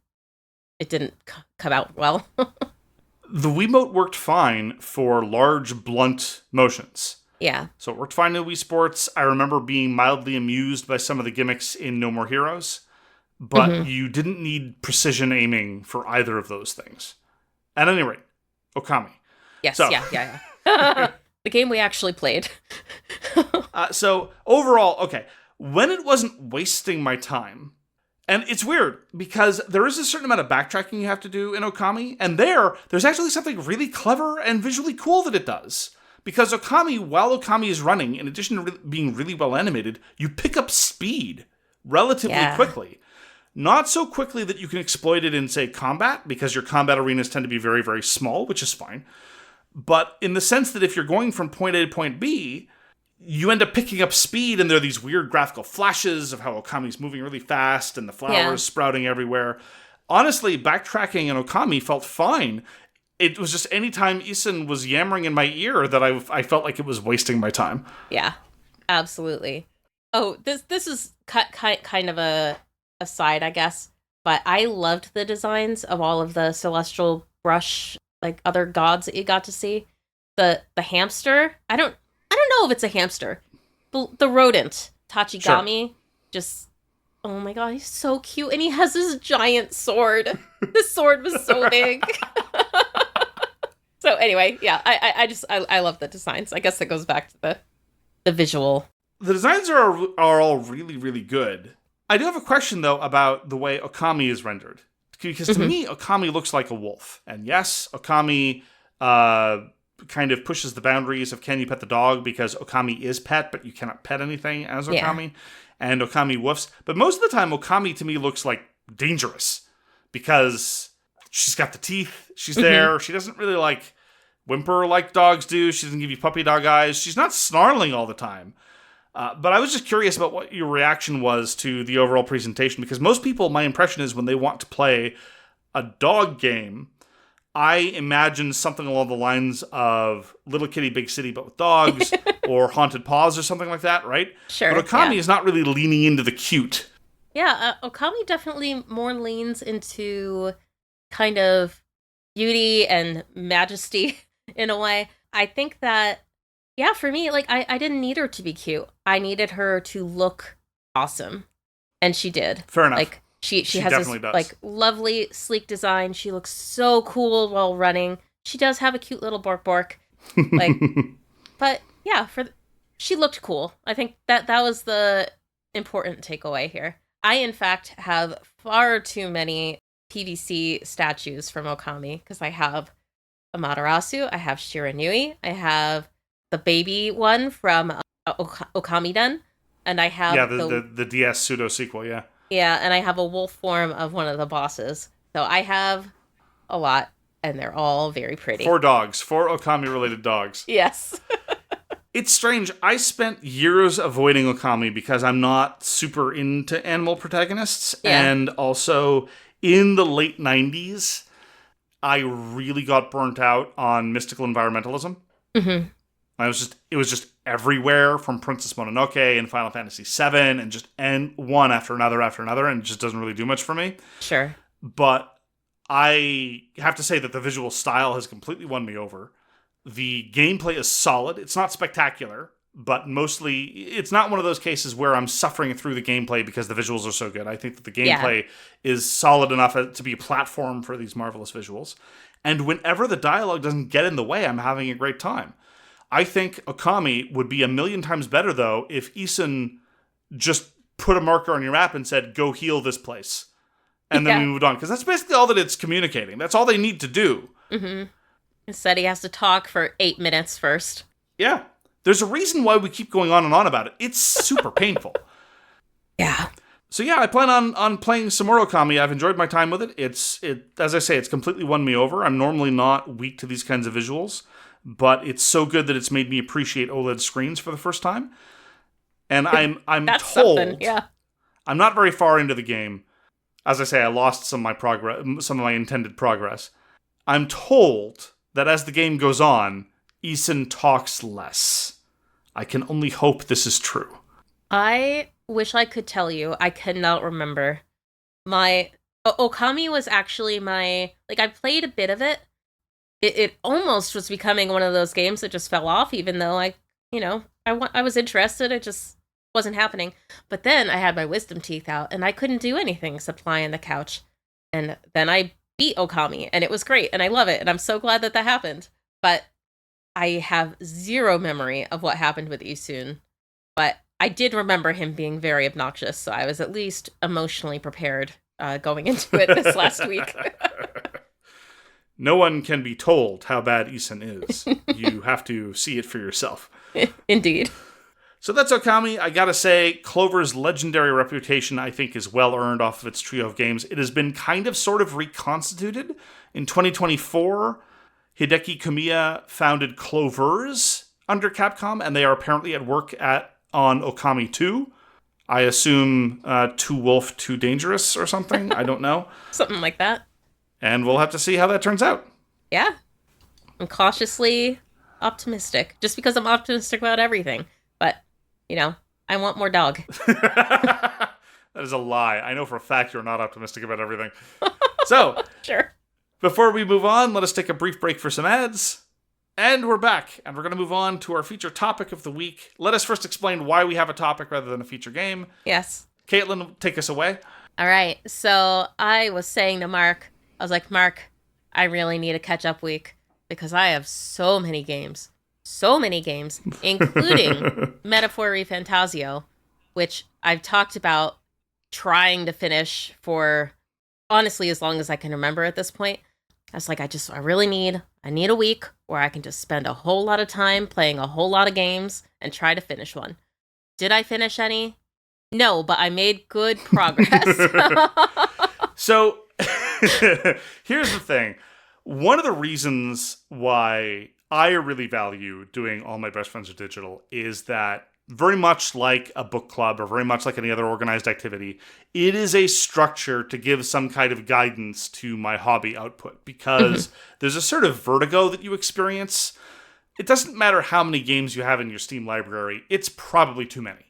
It didn't come out well. The Wiimote worked fine for large, blunt motions. Yeah. So it worked fine in Wii Sports. I remember being mildly amused by some of the gimmicks in No More Heroes, but you didn't need precision aiming for either of those things. At any rate, Okami. Yes, yeah. The game we actually played. So overall, okay, when it wasn't wasting my time, and it's weird because there is a certain amount of backtracking you have to do in Okami, and there's actually something really clever and visually cool that it does. Because while Okami is running, in addition to being really well animated, you pick up speed relatively quickly. Not so quickly that you can exploit it in, say, combat, because your combat arenas tend to be very, very small, which is fine. But in the sense that if you're going from point A to point B, you end up picking up speed, and there are these weird graphical flashes of how Okami's moving really fast, and the flowers sprouting everywhere. Honestly, backtracking in Okami felt fine. It was just anytime Isan was yammering in my ear that I felt like it was wasting my time. Yeah, absolutely. Oh, this is kind of a aside, I guess, but I loved the designs of all of the celestial brush, like, other gods that you got to see. The hamster, I don't know if it's a hamster. The rodent, Tachigami, just, oh my god, he's so cute, and he has this giant sword. This sword was so big. So anyway, yeah, I love the designs. I guess that goes back to the visual. The designs are all really, really good. I do have a question, though, about the way Okami is rendered. Because to me, Okami looks like a wolf. And yes, Okami kind of pushes the boundaries of can you pet the dog, because Okami is pet, but you cannot pet anything as Okami. Yeah. And Okami woofs. But most of the time, Okami to me looks like dangerous because she's got the teeth. She's there. She doesn't really like whimper like dogs do. She doesn't give you puppy dog eyes. She's not snarling all the time. But I was just curious about what your reaction was to the overall presentation, because most people, my impression is when they want to play a dog game, I imagine something along the lines of Little Kitty, Big City, but with dogs, or Haunted Paws or something like that, right? Sure. But Okami is not really leaning into the cute. Yeah, Okami definitely more leans into kind of beauty and majesty in a way. I think that, yeah, for me, like, I didn't need her to be cute. I needed her to look awesome. And she did. Fair enough. Like, she has this, like, lovely, sleek design. She looks so cool while running. She does have a cute little bark. Like, but, yeah, she looked cool. I think that was the important takeaway here. I, in fact, have far too many PVC statues from Okami, because I have Amaterasu, I have Shiranui, I have the baby one from Okami-den, and I have the DS pseudo sequel, yeah. Yeah, and I have a wolf form of one of the bosses. So I have a lot, and they're all very pretty. 4 dogs, 4 Okami-related dogs. Yes. It's strange. I spent years avoiding Okami because I'm not super into animal protagonists. Yeah. And also, in the late 90s, I really got burnt out on mystical environmentalism. Mm-hmm. It was just everywhere, from Princess Mononoke and Final Fantasy VII, and just one after another, and it just doesn't really do much for me. Sure. But I have to say that the visual style has completely won me over. The gameplay is solid. It's not spectacular, but mostly it's not one of those cases where I'm suffering through the gameplay because the visuals are so good. I think that the gameplay is solid enough to be a platform for these marvelous visuals. And whenever the dialogue doesn't get in the way, I'm having a great time. I think Okami would be a million times better, though, if Isun just put a marker on your map and said, go heal this place. And then we moved on. Because that's basically all that it's communicating. That's all they need to do. Mm-hmm. Instead, he has to talk for 8 minutes first. Yeah. There's a reason why we keep going on and on about it. It's super painful. Yeah. So yeah, I plan on playing some more Okami. I've enjoyed my time with it. As I say, it's completely won me over. I'm normally not weak to these kinds of visuals, but it's so good that it's made me appreciate OLED screens for the first time. And I'm That's told, something, yeah. I'm not very far into the game. As I say, I lost some of my intended progress. I'm told that as the game goes on, Isun talks less. I can only hope this is true. I wish I could tell you. I cannot remember. Okami was actually I played a bit of it. It almost was becoming one of those games that just fell off, even though I was interested. It just wasn't happening. But then I had my wisdom teeth out, and I couldn't do anything except lie on the couch. And then I beat Okami, and it was great, and I love it, and I'm so glad that happened. But I have zero memory of what happened with Isun. But I did remember him being very obnoxious, so I was at least emotionally prepared going into it this last week. No one can be told how bad Isun is. You have to see it for yourself. Indeed. So that's Okami. I gotta say, Clover's legendary reputation, I think, is well earned off of its trio of games. It has been kind of sort of reconstituted. In 2024, Hideki Kamiya founded Clovers under Capcom, and they are apparently at work on Okami 2. I assume Too Wolf, Too Dangerous or something. I don't know. Something like that. And we'll have to see how that turns out. Yeah. I'm cautiously optimistic, just because I'm optimistic about everything. But, I want more dog. That is a lie. I know for a fact you're not optimistic about everything. So, sure. Before we move on, let us take a brief break for some ads. And we're back, and we're going to move on to our feature topic of the week. Let us first explain why we have a topic rather than a feature game. Yes. Caitlin, take us away. All right. So I was saying to Mark, I was like, Mark, I really need a catch-up week because I have so many games, including Metaphor ReFantasio, which I've talked about trying to finish for, honestly, as long as I can remember at this point. I was like, I really need I need a week where I can just spend a whole lot of time playing a whole lot of games and try to finish one. Did I finish any? No, but I made good progress. So, here's the thing. One of the reasons why I really value doing All My Best Friends Are Digital is that very much like a book club or very much like any other organized activity, it is a structure to give some kind of guidance to my hobby output because there's a sort of vertigo that you experience. It doesn't matter how many games you have in your Steam library, it's probably too many.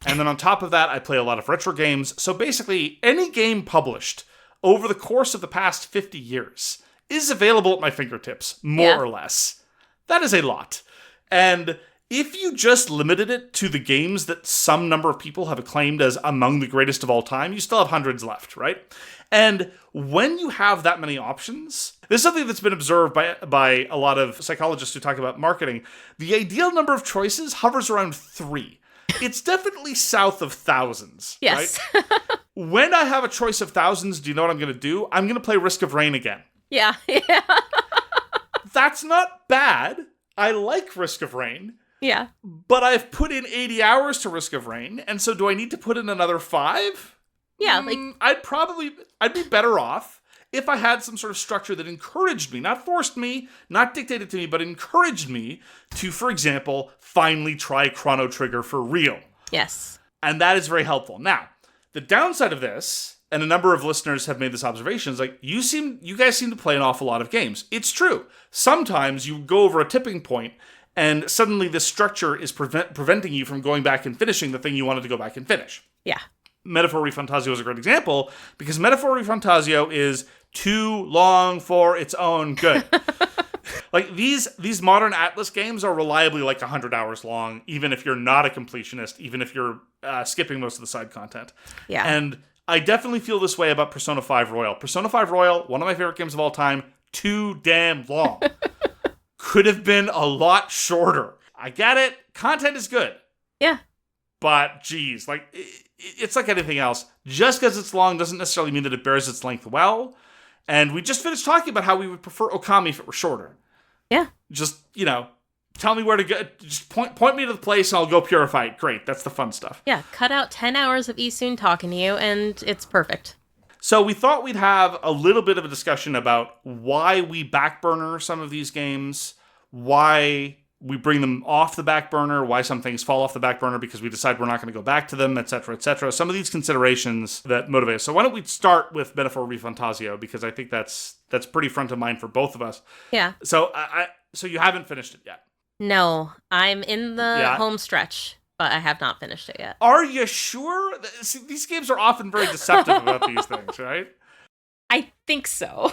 And then on top of that, I play a lot of retro games. So basically, any game published over the course of the past 50 years is available at my fingertips, more or less. That is a lot. And if you just limited it to the games that some number of people have acclaimed as among the greatest of all time, you still have hundreds left, right? And when you have that many options, this is something that's been observed by a lot of psychologists who talk about marketing. The ideal number of choices hovers around 3. It's definitely south of thousands, yes. right? When I have a choice of thousands, do you know what I'm going to do? I'm going to play Risk of Rain again. Yeah. That's not bad. I like Risk of Rain. Yeah. But I've put in 80 hours to Risk of Rain, and so do I need to put in another 5? Yeah, I'd be better off if I had some sort of structure that encouraged me, not forced me, not dictated to me, but encouraged me to, for example, finally try Chrono Trigger for real. Yes. And that is very helpful. Now, the downside of this, and a number of listeners have made this observation, is like, you guys seem to play an awful lot of games. It's true. Sometimes you go over a tipping point, and suddenly this structure is preventing you from going back and finishing the thing you wanted to go back and finish. Yeah. Metaphor Refantasio is a great example, because Metaphor Refantasio is too long for its own good. Like, these modern Atlas games are reliably like 100 hours long, even if you're not a completionist, even if you're skipping most of the side content. Yeah. And I definitely feel this way about Persona 5 Royal. Persona 5 Royal, one of my favorite games of all time, too damn long. Could have been a lot shorter. I get it. Content is good. Yeah. But, geez, like, it's like anything else. Just because it's long doesn't necessarily mean that it bears its length well. And we just finished talking about how we would prefer Okami if it were shorter. Yeah. Just, tell me where to go. Just point me to the place and I'll go purify it. Great. That's the fun stuff. Yeah. Cut out 10 hours of Isun talking to you and it's perfect. So we thought we'd have a little bit of a discussion about why we backburner some of these games, why we bring them off the back burner, why some things fall off the back burner because we decide we're not going to go back to them, etc., etc. Some of these considerations that motivate us. So why don't we start with Metaphor Refantasio, because I think that's pretty front of mind for both of us. Yeah. So so you haven't finished it yet? No, I'm in the home stretch, but I have not finished it yet. Are you sure? See, these games are often very deceptive about these things, right? I think so.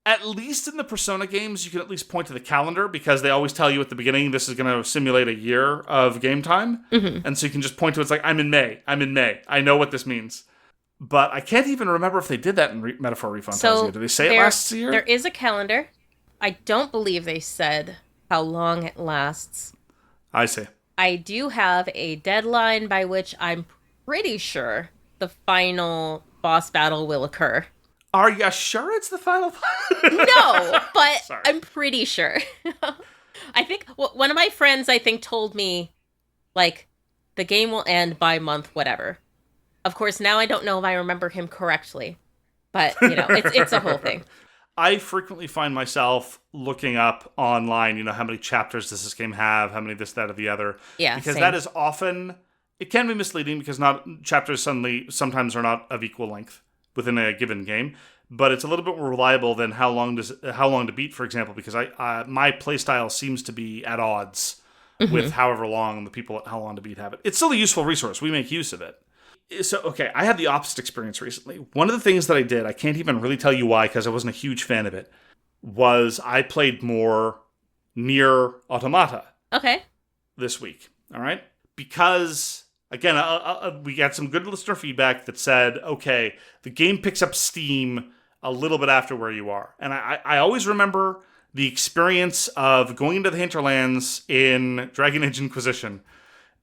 At least in the Persona games, you can at least point to the calendar because they always tell you at the beginning this is going to simulate a year of game time. Mm-hmm. And so you can just point to it. It's like, I'm in May. I know what this means. But I can't even remember if they did that in Metaphor Refantasio. So did they say it last year? There is a calendar. I don't believe they said how long it lasts. I see. I do have a deadline by which I'm pretty sure the final boss battle will occur. Are you sure it's the final? No, but I'm pretty sure. I think one of my friends, told me, like, the game will end by month whatever. Of course, now I don't know if I remember him correctly, but, it's a whole thing. I frequently find myself looking up online, how many chapters does this game have, how many this, that, or the other. Yeah, because same. That is often, it can be misleading because chapters sometimes are not of equal length within a given game, but it's a little bit more reliable than how long to beat, for example, because my playstyle seems to be at odds with however long the people at How Long to Beat have it. It's still a useful resource. We make use of it. So, okay, I had the opposite experience recently. One of the things that I did, I can't even really tell you why because I wasn't a huge fan of it, was I played more Nier Automata. Okay. This week, all right? Because, again, we got some good listener feedback that said, okay, the game picks up steam a little bit after where you are. And I always remember the experience of going into the hinterlands in Dragon Age Inquisition.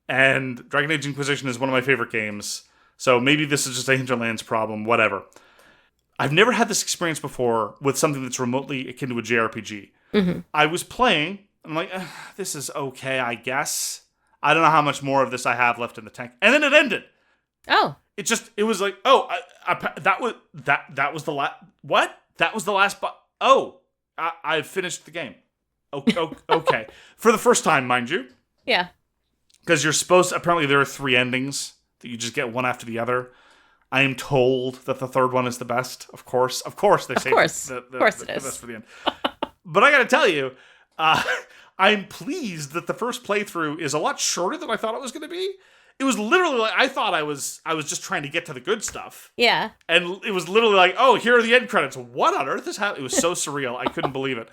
And Dragon Age Inquisition is one of my favorite games. So maybe this is just a hinterlands problem, whatever. I've never had this experience before with something that's remotely akin to a JRPG. Mm-hmm. I was playing, and I'm like, this is okay, I guess. I don't know how much more of this I have left in the tank. And then it ended. Oh. It was like, oh, that was the last, what? That was the last, I finished the game. Okay. For the first time, mind you. Yeah. Because apparently there are 3 endings that you just get one after the other. I am told that the third one is the best. Of course, they say Of course it is. The best for the end. But I got to tell you, I'm pleased that the first playthrough is a lot shorter than I thought it was going to be. It was literally like, I thought I was just trying to get to the good stuff. Yeah. And it was literally like, oh, here are the end credits. What on earth is happening? It was so surreal. I couldn't believe it.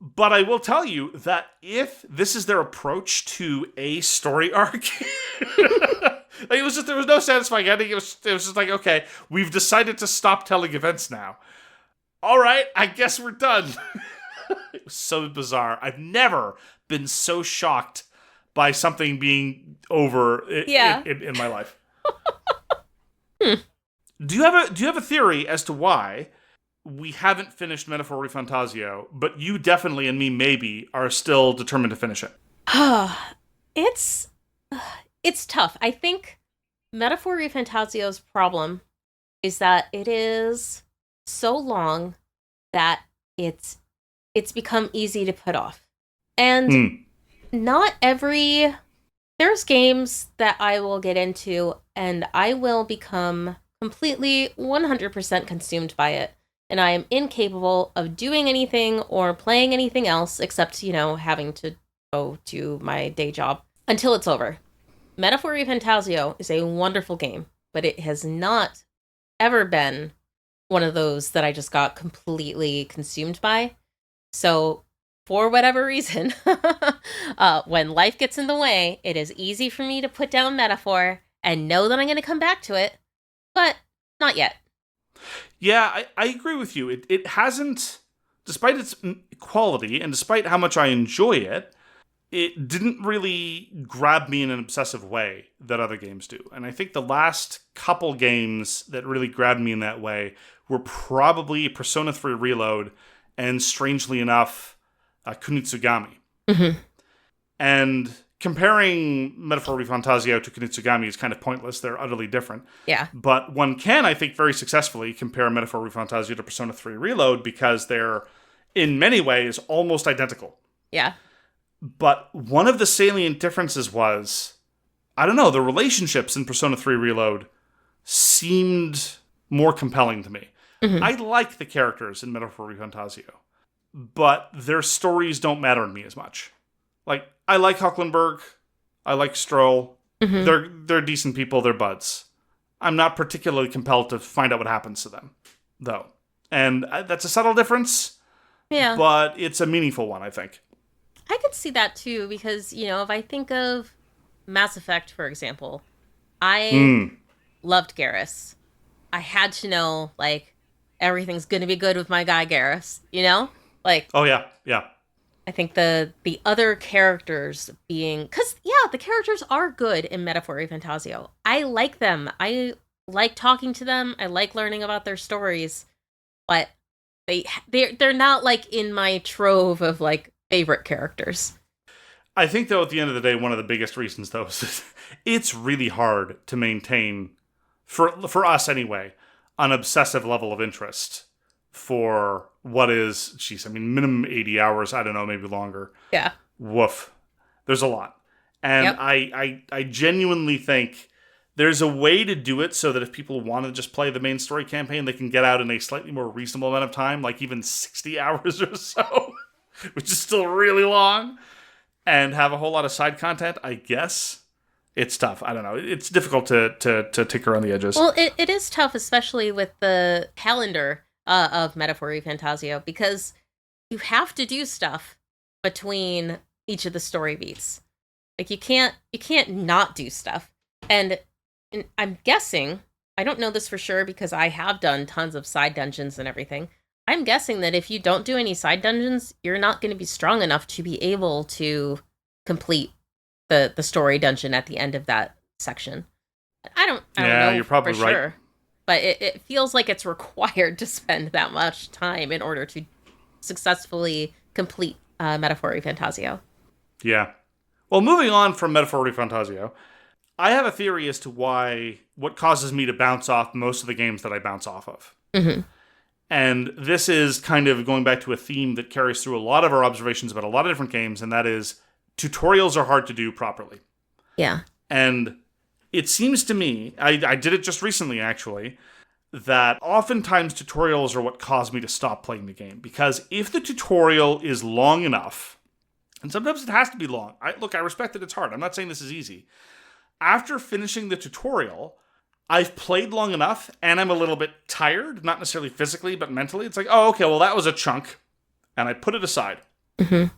But I will tell you that if this is their approach to a story arc, there was no satisfying ending. It was just like, okay, we've decided to stop telling events now. All right, I guess we're done. It was so bizarre. I've never been so shocked by something being over in my life. Do you have a theory as to why we haven't finished Metaphor Refantasio, but you definitely and me maybe are still determined to finish it? It's tough. I think Metaphor Refantasio's problem is that it is so long that it's become easy to put off. And there's games that I will get into and I will become completely 100% consumed by it. And I am incapable of doing anything or playing anything else except, having to go to my day job until it's over. Metaphor Refantasio is a wonderful game, but it has not ever been one of those that I just got completely consumed by. So, for whatever reason, when life gets in the way, it is easy for me to put down Metaphor and know that I'm going to come back to it, but not yet. Yeah, I agree with you. It hasn't, despite its quality and despite how much I enjoy it, it didn't really grab me in an obsessive way that other games do. And I think the last couple games that really grabbed me in that way were probably Persona 3 Reload and, strangely enough, Kunitsugami. Mm-hmm. And comparing Metaphor Refantasio to Kunitsugami is kind of pointless. They're utterly different. Yeah. But one can, I think, very successfully compare Metaphor Refantasio to Persona 3 Reload because they're, in many ways, almost identical. Yeah. But one of the salient differences was, I don't know, the relationships in Persona 3 Reload seemed more compelling to me. Mm-hmm. I like the characters in Metaphor Refantasio, but their stories don't matter to me as much. Like, I like Hucklenberg, I like Stroll, they're decent people, they're buds. I'm not particularly compelled to find out what happens to them, though. And that's a subtle difference, but it's a meaningful one, I think. I could see that too, because, if I think of Mass Effect, for example, I loved Garrus. I had to know, everything's going to be good with my guy Garrus, Oh, yeah. I think the other characters being... Because, the characters are good in Metaphor Refantasio. I like them. I like talking to them. I like learning about their stories. But they're not, in my trove of, favorite characters. I think, though, at the end of the day, one of the biggest reasons, though, is that it's really hard to maintain, for us anyway, an obsessive level of interest for what is, minimum 80 hours, I don't know, maybe longer. Yeah. Woof. There's a lot. And I genuinely think there's a way to do it so that if people want to just play the main story campaign, they can get out in a slightly more reasonable amount of time, like even 60 hours or so, which is still really long, and have a whole lot of side content, I guess. It's tough. I don't know. It's difficult to tick around the edges. Well, it is tough, especially with the calendar of Metaphor Refantasio, because you have to do stuff between each of the story beats. You can't not do stuff. And I'm guessing, I don't know this for sure because I have done tons of side dungeons and everything. I'm guessing that if you don't do any side dungeons, you're not going to be strong enough to be able to complete the story dungeon at the end of that section. I don't know. You're probably for right. Sure. but it feels like it's required to spend that much time in order to successfully complete Metaphor Fantasio. Yeah. Well, moving on from Metaphor Fantasio, I have a theory as to what causes me to bounce off most of the games that I bounce off of. Mm-hmm. And this is kind of going back to a theme that carries through a lot of our observations about a lot of different games, and that is tutorials are hard to do properly. Yeah. And it seems to me, I did it just recently actually, that oftentimes tutorials are what cause me to stop playing the game. Because if the tutorial is long enough, and sometimes it has to be long. I respect that it's hard. I'm not saying this is easy. After finishing the tutorial, I've played long enough and I'm a little bit tired, not necessarily physically, but mentally. It's like, oh, okay, well, that was a chunk. And I put it aside. Mm-hmm.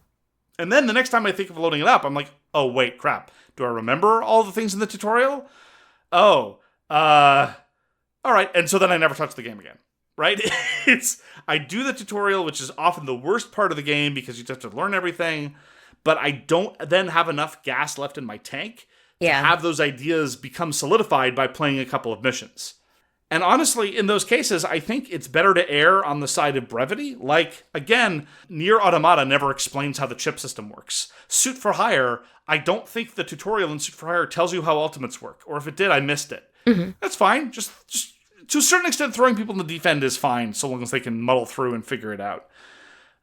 And then the next time I think of loading it up, I'm like, oh, wait, crap. Do I remember all the things in the tutorial? Oh, all right. And so then I never touch the game again, right? I do the tutorial, which is often the worst part of the game because you just have to learn everything. But I don't then have enough gas left in my tank to have those ideas become solidified by playing a couple of missions. And honestly, in those cases, I think it's better to err on the side of brevity. Like, again, Nier Automata never explains how the chip system works. Suit for Hire, I don't think the tutorial in Suit for Hire tells you how ultimates work. Or if it did, I missed it. Mm-hmm. That's fine. Just to a certain extent, throwing people in the deep end is fine, so long as they can muddle through and figure it out.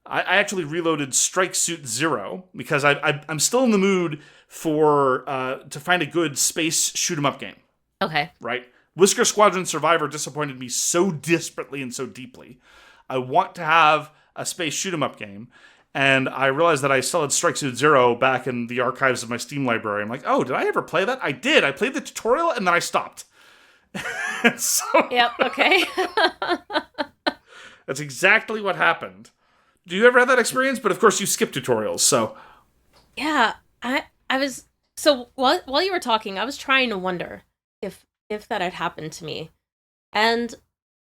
I actually reloaded Strike Suit Zero because I'm still in the mood to find a good space shoot 'em up game. Okay. Right? Whisker Squadron Survivor disappointed me so desperately and so deeply. I want to have a space shoot 'em up game, and I realized that I still had Strike Suit Zero back in the archives of my Steam library. I'm like, oh, did I ever play that? I did. I played the tutorial and then I stopped. Yep. Okay. That's exactly what happened. Do you ever have that experience? But of course you skip tutorials, so. Yeah, I was, so while you were talking, I was trying to wonder if that had happened to me. And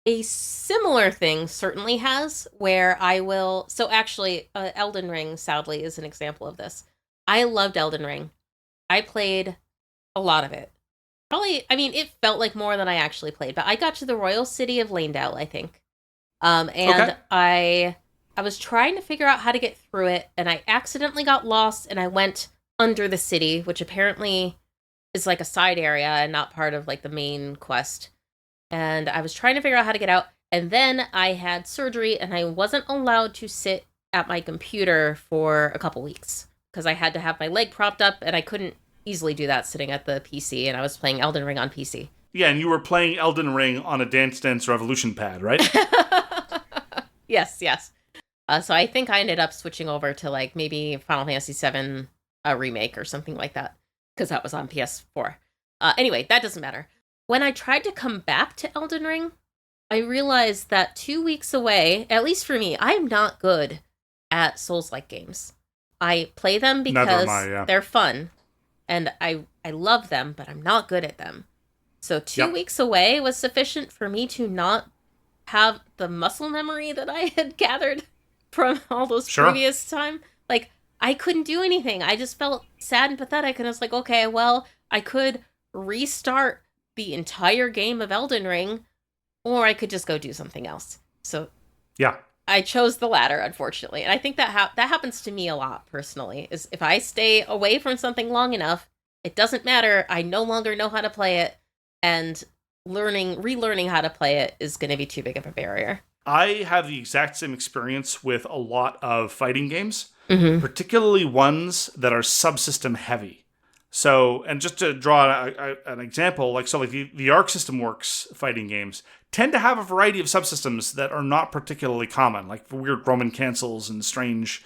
a similar thing certainly has, where I will, so actually, Elden Ring, sadly, is an example of this. I loved Elden Ring. I played a lot of it. Probably, I mean, it felt like more than I actually played, but I got to the Royal City of Leyndell, I think. And okay. I was trying to figure out how to get through it, and I accidentally got lost, and I went under the city, which apparently is like a side area and not part of like the main quest. And I was trying to figure out how to get out, and then I had surgery, and I wasn't allowed to sit at my computer for a couple weeks because I had to have my leg propped up, and I couldn't easily do that sitting at the PC, and I was playing Elden Ring on PC. Yeah, and you were playing Elden Ring on a Dance Dance Revolution pad, right? Yes. So I think I ended up switching over to like maybe Final Fantasy VII remake or something like that, because that was on PS4. Anyway, that doesn't matter. When I tried to come back to Elden Ring, I realized that 2 weeks away, at least for me, I'm not good at Souls-like games. I play them because they're fun, and I love them, but I'm not good at them. So 2 weeks away was sufficient for me to not have the muscle memory that I had gathered from all those previous time. Like, I couldn't do anything. I just felt sad and pathetic, and I was like, okay, well, I could restart the entire game of Elden Ring, or I could just go do something else. So yeah, I chose the latter, unfortunately. And I think that that happens to me a lot, personally, is if I stay away from something long enough, it doesn't matter. I no longer know how to play it, and relearning how to play it is going to be too big of a barrier. I have the exact same experience with a lot of fighting games, particularly ones that are subsystem heavy. So, and just to draw an example, like the Arc System Works fighting games tend to have a variety of subsystems that are not particularly common, like weird Roman cancels and strange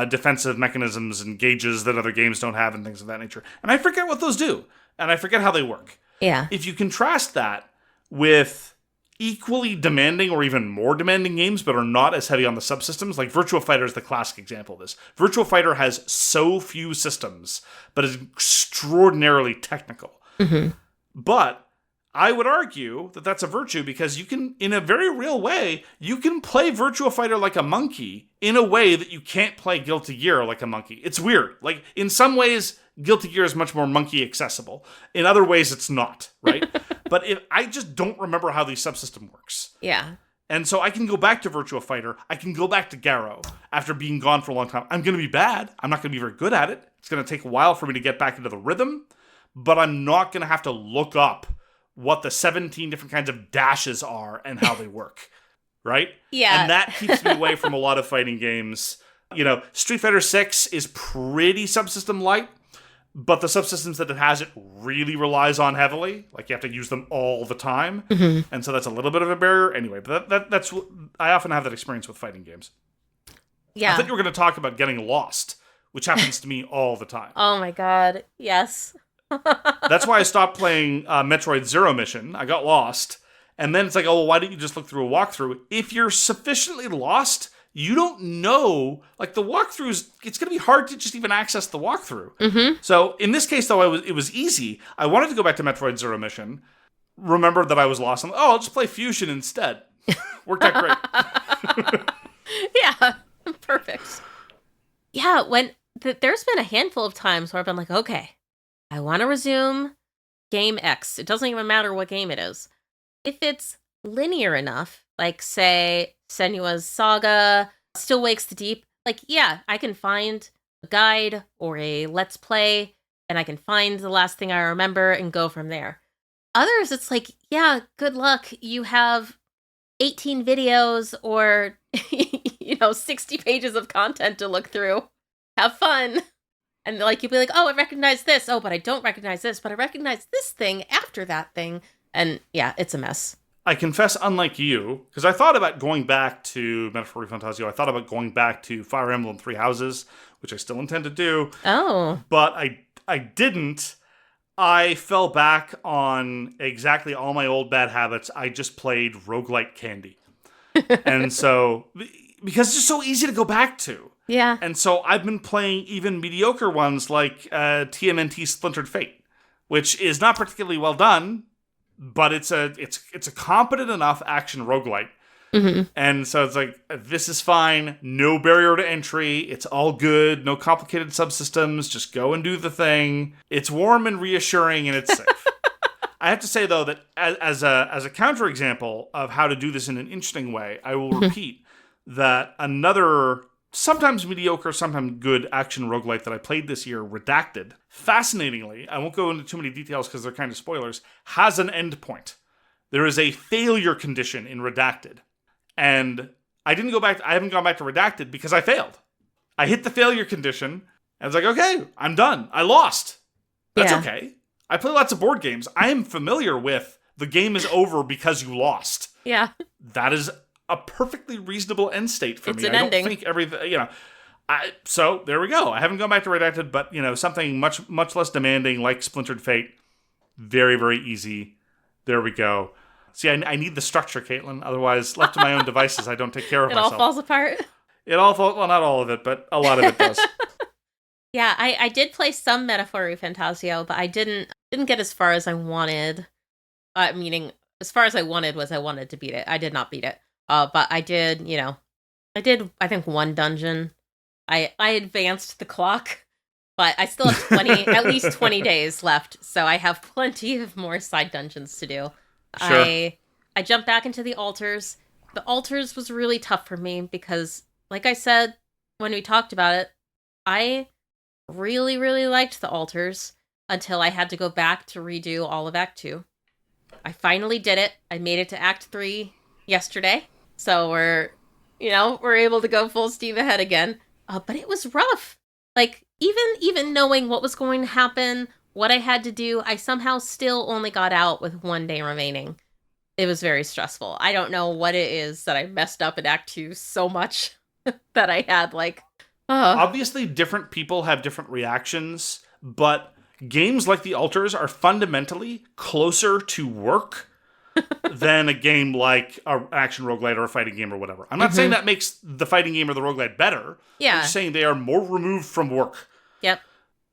defensive mechanisms and gauges that other games don't have and things of that nature. And I forget what those do, and I forget how they work. Yeah. If you contrast that with equally demanding or even more demanding games but are not as heavy on the subsystems, like Virtua Fighter is the classic example of this. Virtua Fighter has so few systems, but is extraordinarily technical. But I would argue that that's a virtue because you can, in a very real way, you can play Virtua Fighter like a monkey in a way that you can't play Guilty Gear like a monkey. It's weird. Like, in some ways, Guilty Gear is much more monkey accessible. In other ways, it's not, right? But I just don't remember how the subsystem works. Yeah. And so I can go back to Virtua Fighter. I can go back to Garrow after being gone for a long time. I'm going to be bad. I'm not going to be very good at it. It's going to take a while for me to get back into the rhythm. But I'm not going to have to look up what the 17 different kinds of dashes are and how they work. Right? Yeah. And that keeps me away from a lot of fighting games. You know, Street Fighter 6 is pretty subsystem light. But the subsystems that it has, it really relies on heavily. Like, you have to use them all the time. Mm-hmm. And so that's a little bit of a barrier. Anyway, but that's I often have that experience with fighting games. Yeah. I thought you were going to talk about getting lost, which happens to me all the time. Oh my god. Yes. That's why I stopped playing Metroid Zero Mission. I got lost. And then it's like, oh, well, why didn't you just look through a walkthrough? If you're sufficiently lost, you don't know, like, the walkthroughs, it's going to be hard to just even access the walkthrough. Mm-hmm. So in this case, though, it was easy. I wanted to go back to Metroid Zero Mission, remembered that I was lost. I'm like, oh, I'll just play Fusion instead. Worked out great. Yeah, perfect. Yeah, there's been a handful of times where I've been like, okay, I want to resume game X. It doesn't even matter what game it is. If it's linear enough, like, say, Senua's Saga, Still Wakes the Deep, like, yeah, I can find a guide or a let's play, and I can find the last thing I remember and go from there. Others, it's like, yeah, good luck. You have 18 videos or, 60 pages of content to look through. Have fun. And, like, you'll be like, oh, I recognize this. Oh, but I don't recognize this. But I recognize this thing after that thing. And, yeah, it's a mess. I confess, unlike you, because I thought about going back to Metaphor Fantasio. I thought about going back to Fire Emblem Three Houses, which I still intend to do. Oh. But I didn't. I fell back on exactly all my old bad habits. I just played roguelike candy. And so, because it's just so easy to go back to. Yeah. And so I've been playing even mediocre ones like TMNT Splintered Fate, which is not particularly well done, but it's a competent enough action roguelite. Mm-hmm. And so it's like, this is fine. No barrier to entry. It's all good. No complicated subsystems. Just go and do the thing. It's warm and reassuring, and it's safe. I have to say, though, that as a counterexample of how to do this in an interesting way, I will repeat that another sometimes mediocre, sometimes good action roguelite that I played this year, Redacted, fascinatingly, I won't go into too many details because they're kind of spoilers, has an endpoint. There is a failure condition in Redacted. And I haven't gone back to Redacted because I failed. I hit the failure condition, and I was like, okay, I'm done. I lost. That's okay. I play lots of board games. I am familiar with the game is over because you lost. Yeah. That is a perfectly reasonable end state for me. It's an I don't ending. think everything, so there we go. I haven't gone back to Redacted, but, something much, much less demanding like Splintered Fate. Very, very easy. There we go. See, I need the structure, Caitlin. Otherwise, left to my own devices, I don't take care of myself. It all falls apart. Well, not all of it, but a lot of it does. Yeah, I did play some Metaphor Fantasio, but I didn't get as far as I wanted. Meaning, as far as I wanted was I wanted to beat it. I did not beat it. But I did, I think one dungeon. I advanced the clock, but I still have at least 20 days left, so I have plenty of more side dungeons to do. Sure. I jumped back into the altars. The altars was really tough for me because, like I said when we talked about it, I really, really liked the altars until I had to go back to redo all of Act 2. I finally did it. I made it to Act 3 yesterday, so we're able to go full steam ahead again. But it was rough. Like, even knowing what was going to happen, what I had to do, I somehow still only got out with 1 day remaining. It was very stressful. I don't know what it is that I messed up in Act 2 so much that I had, Obviously, different people have different reactions, but games like the Altars are fundamentally closer to work than a game like an action roguelite or a fighting game or whatever. I'm not saying that makes the fighting game or the roguelite better. Yeah. I'm just saying they are more removed from work. Yep.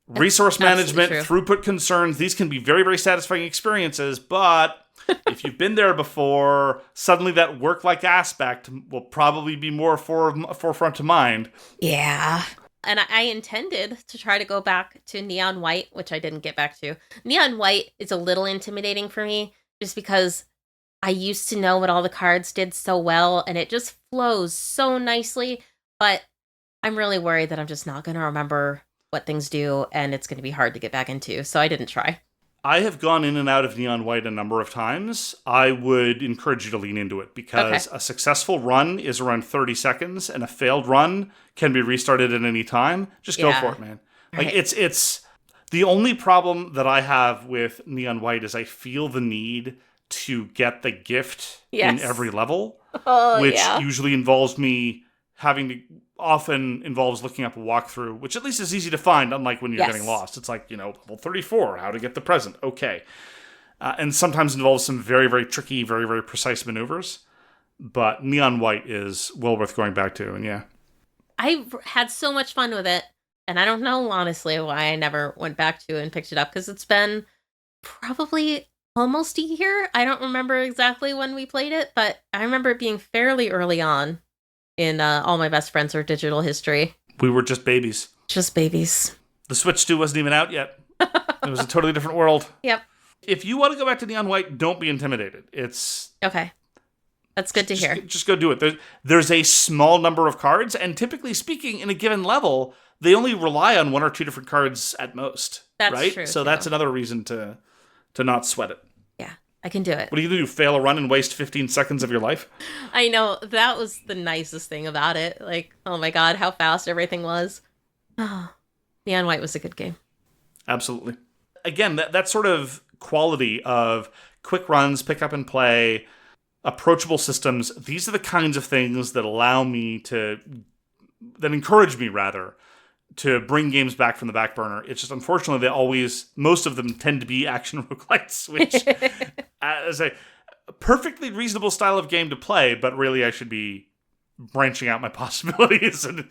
Resource management, true. throughput concerns, these can be very, very satisfying experiences, but if you've been there before, suddenly that work-like aspect will probably be more forefront to mind. Yeah. And I intended to try to go back to Neon White, which I didn't get back to. Neon White is a little intimidating for me just because I used to know what all the cards did so well, and it just flows so nicely, but I'm really worried that I'm just not going to remember what things do, and it's going to be hard to get back into, so I didn't try. I have gone in and out of Neon White a number of times. I would encourage you to lean into it because a successful run is around 30 seconds and a failed run can be restarted at any time. Just go for it, man. Like it's the only problem that I have with Neon White is I feel the need to get the gift in every level, which usually involves me often involves looking up a walkthrough, which at least is easy to find, unlike when you're getting lost. It's like, level 34, how to get the present. Okay. And sometimes involves some very, very tricky, very, very precise maneuvers. But Neon White is well worth going back to, and yeah. I had so much fun with it, and I don't know, honestly, why I never went back to and picked it up, because it's been probably almost a year. I don't remember exactly when we played it, but I remember it being fairly early on in All My Best Friends Are Digital History. We were just babies. Just babies. The Switch 2 wasn't even out yet. It was a totally different world. Yep. If you want to go back to Neon White, don't be intimidated. It's... Okay. That's good to hear. Just go do it. There's a small number of cards, and typically speaking, in a given level, they only rely on one or two different cards at most. That's right? true. So that's another reason to not sweat it. Yeah, I can do it. What are you going to do? Fail a run and waste 15 seconds of your life? I know. That was the nicest thing about it. Like, oh my god, how fast everything was. Oh, Neon White was a good game. Absolutely. Again, that sort of quality of quick runs, pick up and play, approachable systems, these are the kinds of things that encourage me, to bring games back from the back burner. It's just, unfortunately, most of them tend to be action roguelites, which is a perfectly reasonable style of game to play, but really I should be branching out my possibilities and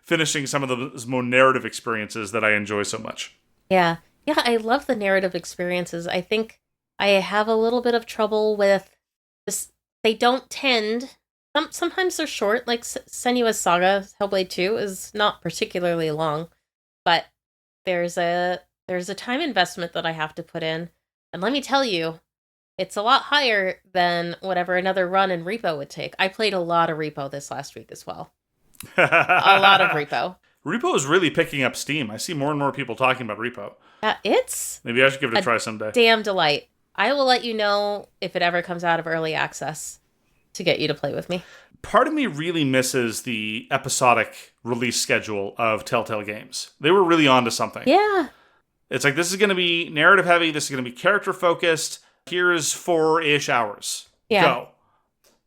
finishing some of those more narrative experiences that I enjoy so much. Yeah. Yeah, I love the narrative experiences. I think I have a little bit of trouble with this. They don't tend... Sometimes they're short, like Senua's Saga, Hellblade 2 is not particularly long, but there's a time investment that I have to put in, and let me tell you, it's a lot higher than whatever another run in Repo would take. I played a lot of Repo this last week as well. A lot of Repo. Repo is really picking up steam. I see more and more people talking about Repo. It's... Maybe I should give it a try someday. Damn delight. I will let you know if it ever comes out of early access to get you to play with me. Part of me really misses the episodic release schedule of Telltale games. They were really onto something. Yeah. It's like, this is going to be narrative heavy, this is going to be character focused. Here's 4-ish hours. Yeah. Go.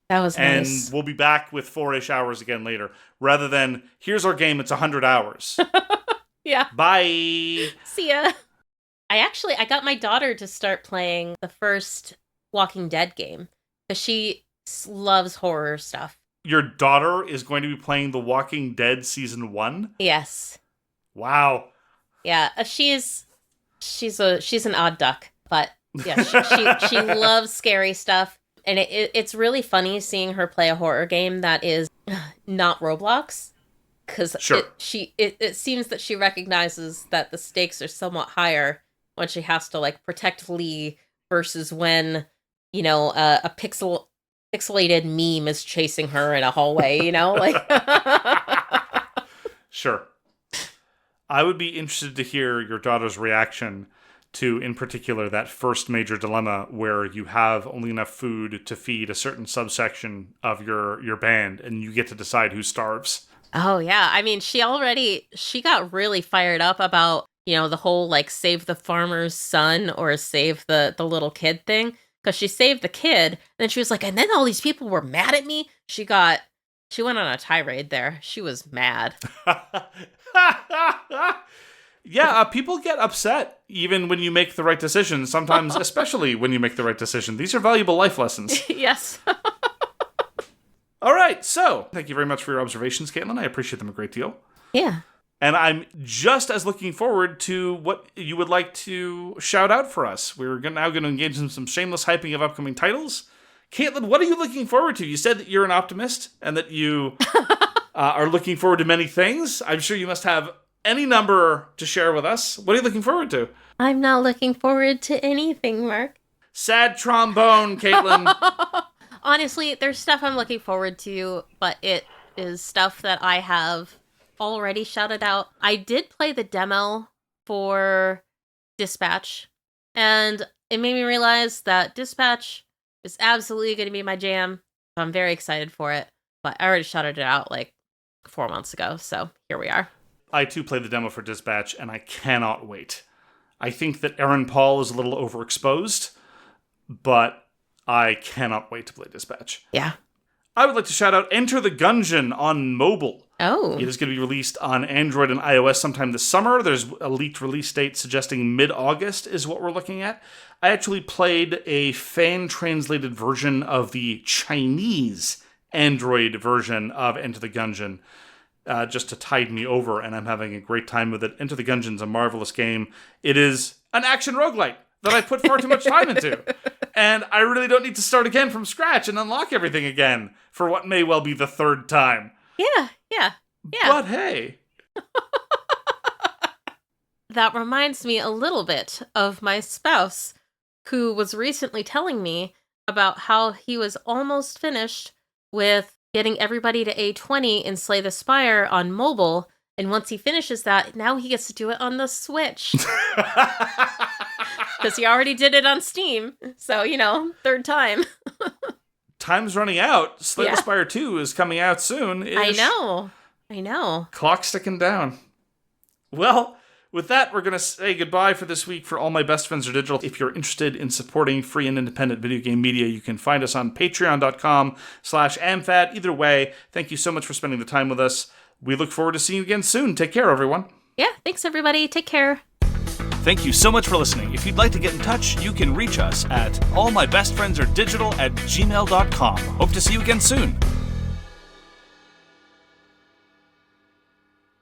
That was nice. And we'll be back with 4-ish hours again later. Rather than, here's our game, it's 100 hours. Yeah. Bye. See ya. I got my daughter to start playing the first Walking Dead game, because she loves horror stuff. Your daughter is going to be playing The Walking Dead Season 1? Yes. Wow. Yeah, she's an odd duck, but yeah, she loves scary stuff, and it's really funny seeing her play a horror game that is not Roblox, because it seems that she recognizes that the stakes are somewhat higher when she has to like protect Lee versus when a pixelated meme is chasing her in a hallway, like. Sure. I would be interested to hear your daughter's reaction to, in particular, that first major dilemma where you have only enough food to feed a certain subsection of your band, and you get to decide who starves. Oh, yeah. I mean, she got really fired up about, the whole, like, save the farmer's son or save the little kid thing. Because she saved the kid, and then she was like, and then all these people were mad at me. She went on a tirade there. She was mad. Yeah, people get upset even when you make the right decision. Sometimes, especially when you make the right decision. These are valuable life lessons. Yes. All right, so thank you very much for your observations, Caitlin. I appreciate them a great deal. Yeah. And I'm just as looking forward to what you would like to shout out for us. We're now going to engage in some shameless hyping of upcoming titles. Caitlin, what are you looking forward to? You said that you're an optimist and that you are looking forward to many things. I'm sure you must have any number to share with us. What are you looking forward to? I'm not looking forward to anything, Mark. Sad trombone, Caitlin. Honestly, there's stuff I'm looking forward to, but it is stuff that I have already shouted out. I did play the demo for Dispatch, and it made me realize that Dispatch is absolutely going to be my jam. So I'm very excited for it, but I already shouted it out like 4 months ago, so here we are. I too played the demo for Dispatch, and I cannot wait. I think that Aaron Paul is a little overexposed, but I cannot wait to play Dispatch. Yeah. I would like to shout out Enter the Gungeon on mobile. Oh. It is going to be released on Android and iOS sometime this summer. There's a leaked release date suggesting mid-August is what we're looking at. I actually played a fan-translated version of the Chinese Android version of Enter the Gungeon just to tide me over, and I'm having a great time with it. Enter the Gungeon's a marvelous game. It is an action roguelite that I put far too much time into. And I really don't need to start again from scratch and unlock everything again for what may well be the third time. Yeah. But hey. That reminds me a little bit of my spouse, who was recently telling me about how he was almost finished with getting everybody to A20 in Slay the Spire on mobile. And once he finishes that, now he gets to do it on the Switch. Because he already did it on Steam. So, third time. Time's running out. Slay the Spire 2 is coming out soon. I know. Clock's ticking down. Well, with that, we're going to say goodbye for this week for All My Best Friends Are Digital. If you're interested in supporting free and independent video game media, you can find us on patreon.com/amfad. Either way, thank you so much for spending the time with us. We look forward to seeing you again soon. Take care, everyone. Yeah, thanks, everybody. Take care. Thank you so much for listening. If you'd like to get in touch, you can reach us at allmybestfriendsareddigital@gmail.com. Hope to see you again soon.